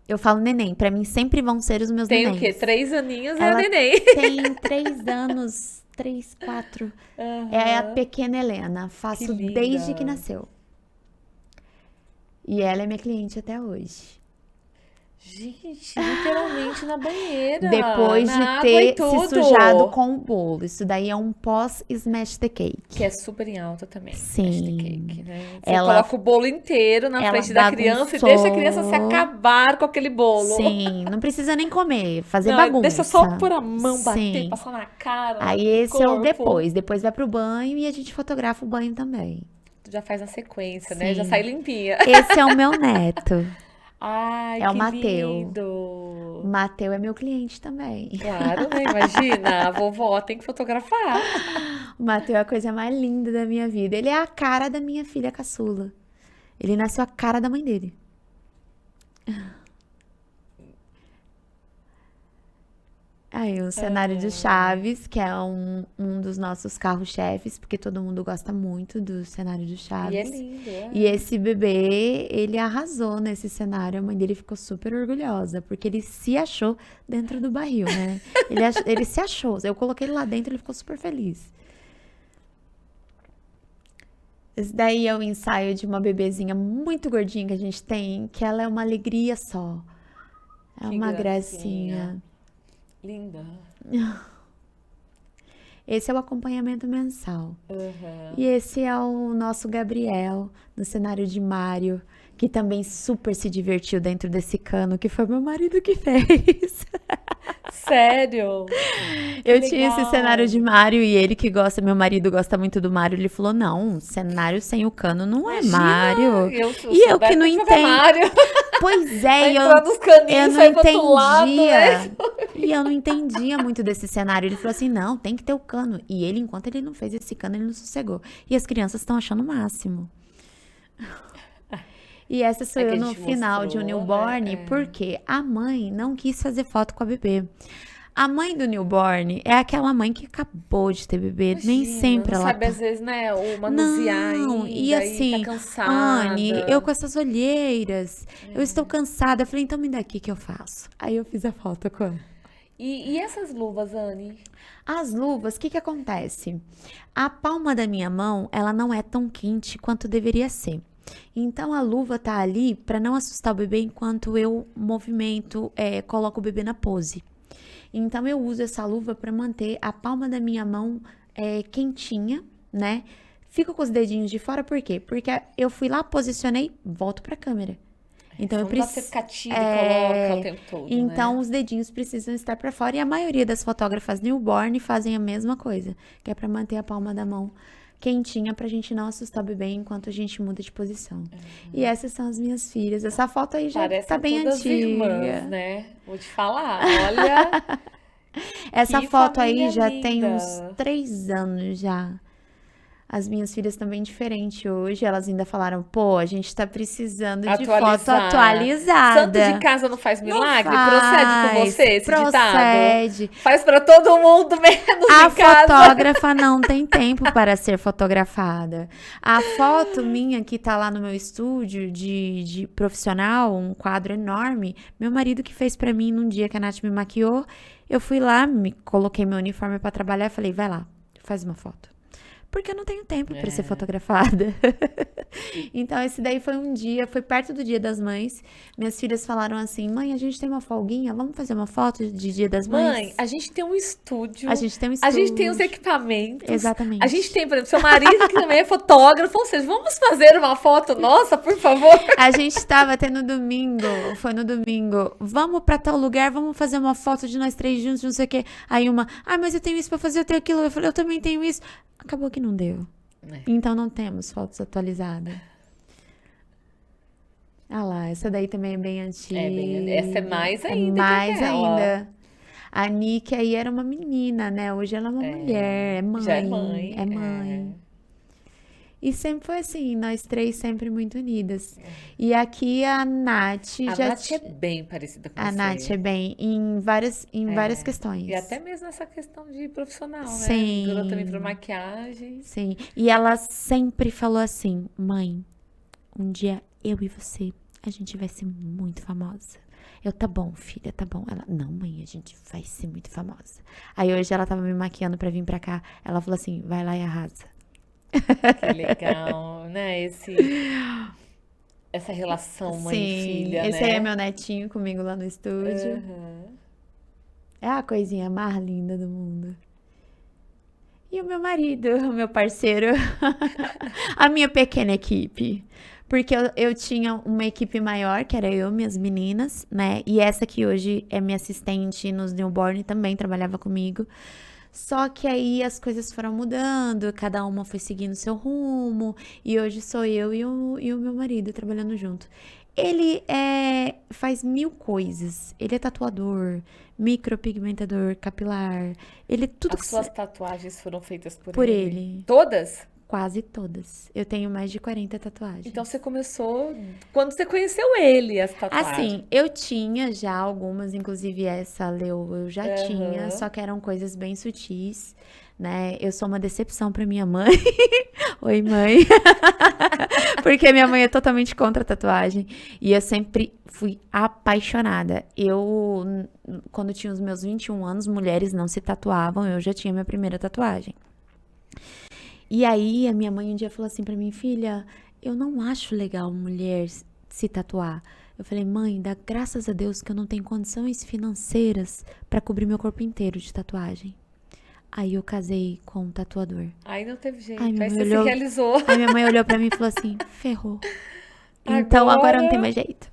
Eu falo neném, pra mim sempre vão ser os meus nenéns. Tem o quê? 3 aninhos e a Ela neném. tem 3 anos, 3, 4. É a pequena Helena. Faço Que linda. desde que nasceu. E ela é minha cliente até hoje. Gente, literalmente na banheira. Depois na de água ter e tudo. se sujado com o bolo. Isso daí é um pós-smash the cake. Que é super em alta também. Sim. Smash the cake, né? Você Ela- coloca o bolo inteiro na ela frente da criança e bagunçou. deixa a criança se acabar com aquele bolo. Sim, não precisa nem comer, fazer Não, bagunça. deixa só pôr a mão, bater, Sim. passar na cara. Aí no esse é o corpo. depois. Depois vai pro banho e a gente fotografa o banho também. Tu já faz na sequência, né? Sim. Já sai limpinha. Esse é o meu neto. Ai, É o que Mateu. lindo. O Mateu é meu cliente também. Claro, né? Imagina, a vovó tem que fotografar. O Mateu é a coisa mais linda da minha vida. Ele é a cara da minha filha caçula. Ele nasceu a cara da mãe dele. Aí, o cenário de Chaves, que é um dos nossos carros-chefes, porque todo mundo gosta muito do cenário de E é Chaves. lindo, é. E esse bebê, ele arrasou nesse cenário. A mãe dele ficou super orgulhosa, porque ele se achou dentro do barril, né? Ele se achou. Eu coloquei ele lá dentro, ele ficou super feliz. Esse daí é o ensaio de uma bebezinha muito gordinha que a gente tem, que ela é uma alegria só. É Que uma gracinha. gracinha. Linda. Esse é o acompanhamento mensal. Uhum. E esse é o nosso Gabriel, no cenário de Mário, que também super se divertiu dentro desse cano, que foi meu marido que fez. Sério? Eu Que tinha esse legal. cenário de Mário e ele que gosta, meu marido gosta muito do Mário, ele falou, não, cenário sem o cano não é Imagina, Mário. eu E eu soubesse que não jogar entendo. Mário. Pois Vai é, entrar nos eu caninhos, não sai pro outro lado, entendia. né? E eu não entendia muito desse cenário. Ele falou assim, não, tem que ter o cano. E ele, enquanto ele não fez esse cano, ele não sossegou. E as crianças estão achando o máximo. E essa sou É que eu a no gente final de um mostrou, newborn, né? porque a mãe não quis fazer foto com a bebê. A mãe do newborn é aquela mãe que acabou de ter bebê, nem Imagina, sempre não ela sabe tá. às vezes, né, o manusear Não, e ainda e tá assim, Anne, eu cansada. com essas olheiras, eu estou cansada. Eu falei, então me dá aqui que eu faço. Aí eu fiz a foto com ela. E essas luvas, Anne? As luvas, o que que acontece? A palma da minha mão, ela não é tão quente quanto deveria ser. Então a luva tá ali para não assustar o bebê enquanto eu movimento, coloco o bebê na pose. Então eu uso essa luva para manter a palma da minha mão quentinha, né? Fico com os dedinhos de fora, por quê? Porque eu fui lá, posicionei, volto para a câmera. Então eu Senão não dá pra você preciso. ficar tira e coloca o tempo todo, Então né? os dedinhos precisam estar para fora e a maioria das fotógrafas newborn fazem a mesma coisa, que é para manter a palma da mão quentinha pra gente não assustar o bebê enquanto a gente muda de posição. E essas são as minhas filhas. Essa foto aí já tá Parecem bem todas irmãs, antiga. né? Vou te falar, olha Essa que foto aí família já tem uns linda. 3 anos já. As minhas filhas estão bem diferentes hoje. Elas ainda falaram, pô, a gente tá precisando de foto Atualizar. Santo de atualizada. casa não faz Não milagre? Procede com faz, você esse ditado? procede. Faz pra todo mundo, menos A em casa. fotógrafa não tem tempo para ser fotografada. A foto minha que tá lá no meu estúdio de profissional, um quadro enorme, meu marido que fez pra mim num dia que a Nath me maquiou, eu fui lá, me coloquei meu uniforme pra trabalhar e falei, vai lá, faz uma foto. Porque eu não tenho tempo para ser fotografada. Então, esse daí foi um dia, foi perto do Dia das Mães. Minhas filhas falaram assim: mãe, a gente tem uma folguinha, vamos fazer uma foto de Dia das Mãe, Mães? a gente tem um estúdio, A gente tem um a gente tem os estúdio. equipamentos, a gente Exatamente. tem, por exemplo, seu marido que também é fotógrafo, ou seja, vamos fazer uma foto nossa, por favor? A gente estava até no domingo, foi no domingo, vamos para tal lugar, vamos fazer uma foto de nós três juntos, não sei o quê. Aí uma, mas eu tenho isso para fazer, eu tenho aquilo. Eu falei, eu também tenho isso. Acabou que não deu. Então não temos fotos atualizadas. Ah lá, essa daí também é bem antiga. Essa é mais É ainda que mais aquela. ainda. A Nick aí era uma menina, né? Hoje ela é uma mulher, é Já é mãe, mãe, é mãe. E sempre foi assim, nós três sempre muito unidas. E aqui a Nath A já Nath é bem parecida com a você. Nath é bem em várias questões. E até mesmo essa questão de profissional, né? Sim. Durou também pra maquiagem. Sim. E ela sempre falou assim: mãe, um dia eu e você, a gente vai ser muito famosa. Eu, tá bom, filha, tá bom. Ela, não, mãe, a gente vai ser muito famosa. Aí hoje ela tava me maquiando pra vir pra cá. Ela falou assim: vai lá e arrasa. Que legal, né? Essa relação Sim, mãe e filha, esse aí é né? meu netinho comigo lá no estúdio. Uhum. É a coisinha mais linda do mundo. E o meu marido, o meu parceiro, a minha pequena equipe. Porque eu tinha uma equipe maior, que era eu, minhas meninas, né? E essa que hoje é minha assistente nos newborn também trabalhava comigo. Só que aí as coisas foram mudando, cada uma foi seguindo seu rumo, e hoje sou eu e o meu marido trabalhando junto. Ele faz 1000 coisas. Ele é tatuador, micropigmentador capilar. Ele tudo As suas tatuagens foram feitas por ele. Todas? Quase todas. Eu tenho mais de 40 tatuagens. Então você começou quando você conheceu ele, as tatuagens. Assim, eu tinha já algumas, inclusive essa, Leo, eu já tinha, Aham. só que eram coisas bem sutis, né? Eu sou uma decepção pra minha mãe. Oi, mãe. Porque minha mãe é totalmente contra a tatuagem. E eu sempre fui apaixonada. Quando tinha os meus 21 anos, mulheres não se tatuavam, eu já tinha minha primeira tatuagem. E aí, a minha mãe um dia falou assim pra mim, filha, eu não acho legal mulher se tatuar. Eu falei, mãe, dá graças a Deus que eu não tenho condições financeiras pra cobrir meu corpo inteiro de tatuagem. Aí eu casei com um tatuador. Aí não teve jeito, Ai, minha aí mãe você se olhou. realizou. Aí minha mãe olhou pra mim e falou assim, ferrou. Então agora não tem mais jeito.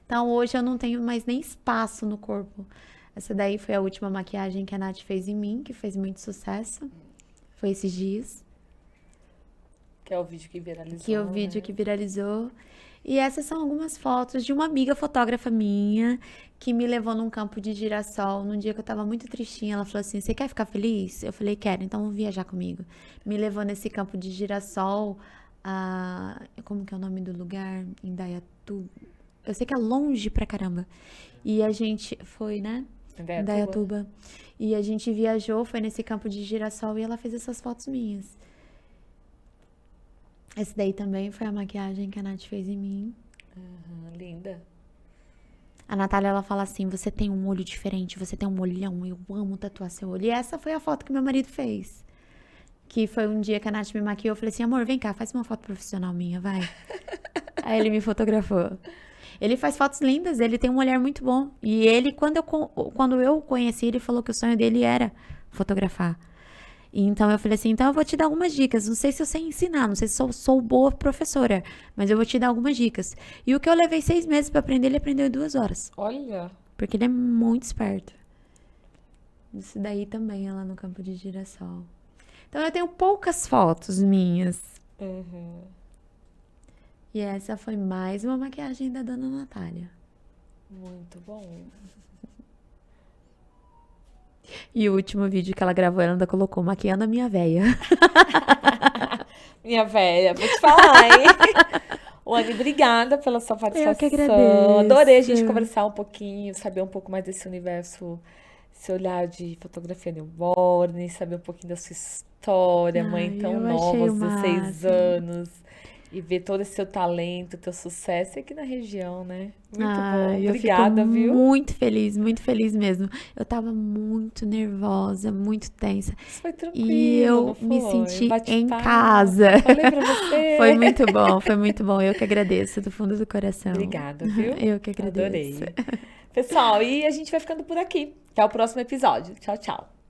Então hoje eu não tenho mais nem espaço no corpo. Essa daí foi a última maquiagem que a Nath fez em mim, que fez muito sucesso. Foi esses dias. Que é o vídeo que viralizou. Que é o vídeo que viralizou. E essas são algumas fotos de uma amiga fotógrafa minha que me levou num campo de girassol num dia que eu tava muito tristinha. Ela falou assim: você quer ficar feliz? Eu falei: quero, então vamos viajar comigo. Me levou nesse campo de girassol. Como que é o nome do lugar? Indaiatuba. Eu sei que é longe pra caramba. E a gente foi, né? Indaiatuba. Indaiatuba. E a gente viajou, foi nesse campo de girassol e ela fez essas fotos minhas. Esse daí também foi a maquiagem que a Nath fez em mim. Linda. A Natália, ela fala assim, você tem um olho diferente, você tem um olhão, eu amo tatuar seu olho. E essa foi a foto que meu marido fez. Que foi um dia que a Nath me maquiou, eu falei assim, amor, vem cá, faz uma foto profissional minha, vai. Aí ele me fotografou. Ele faz fotos lindas, ele tem um olhar muito bom. E ele, quando eu o conheci, ele falou que o sonho dele era fotografar. E então eu falei assim, então eu vou te dar algumas dicas. Não sei se eu sei ensinar, não sei se eu sou boa professora, mas eu vou te dar algumas dicas. E o que eu levei 6 meses pra aprender, ele aprendeu em 2 horas. Olha. Porque ele é muito esperto. Isso daí também é lá no campo de girassol. Então eu tenho poucas fotos minhas. E essa foi mais uma maquiagem da Dona Natália. Muito bom. E o último vídeo que ela gravou, ela ainda colocou maquiando a minha véia. Minha velha, vou te falar, hein? Wani, obrigada pela sua participação. Eu que agradeço. Adorei a gente conversar um pouquinho, saber um pouco mais desse universo, esse olhar de fotografia newborn, saber um pouquinho da sua história, mãe tão eu nova, achei aos o 16 máximo. anos. E ver todo esse seu talento, teu sucesso aqui na região, né? Muito bom. Eu Obrigada, fico viu? muito feliz mesmo. Eu tava muito nervosa, muito tensa. Isso foi tranquilo, E eu não me foi? senti em Bate-papo. casa. Falei pra você. Foi muito bom, foi muito bom. Eu que agradeço do fundo do coração. Obrigada, viu? Eu que agradeço. Adorei. Pessoal, e a gente vai ficando por aqui. Até o próximo episódio. Tchau, tchau.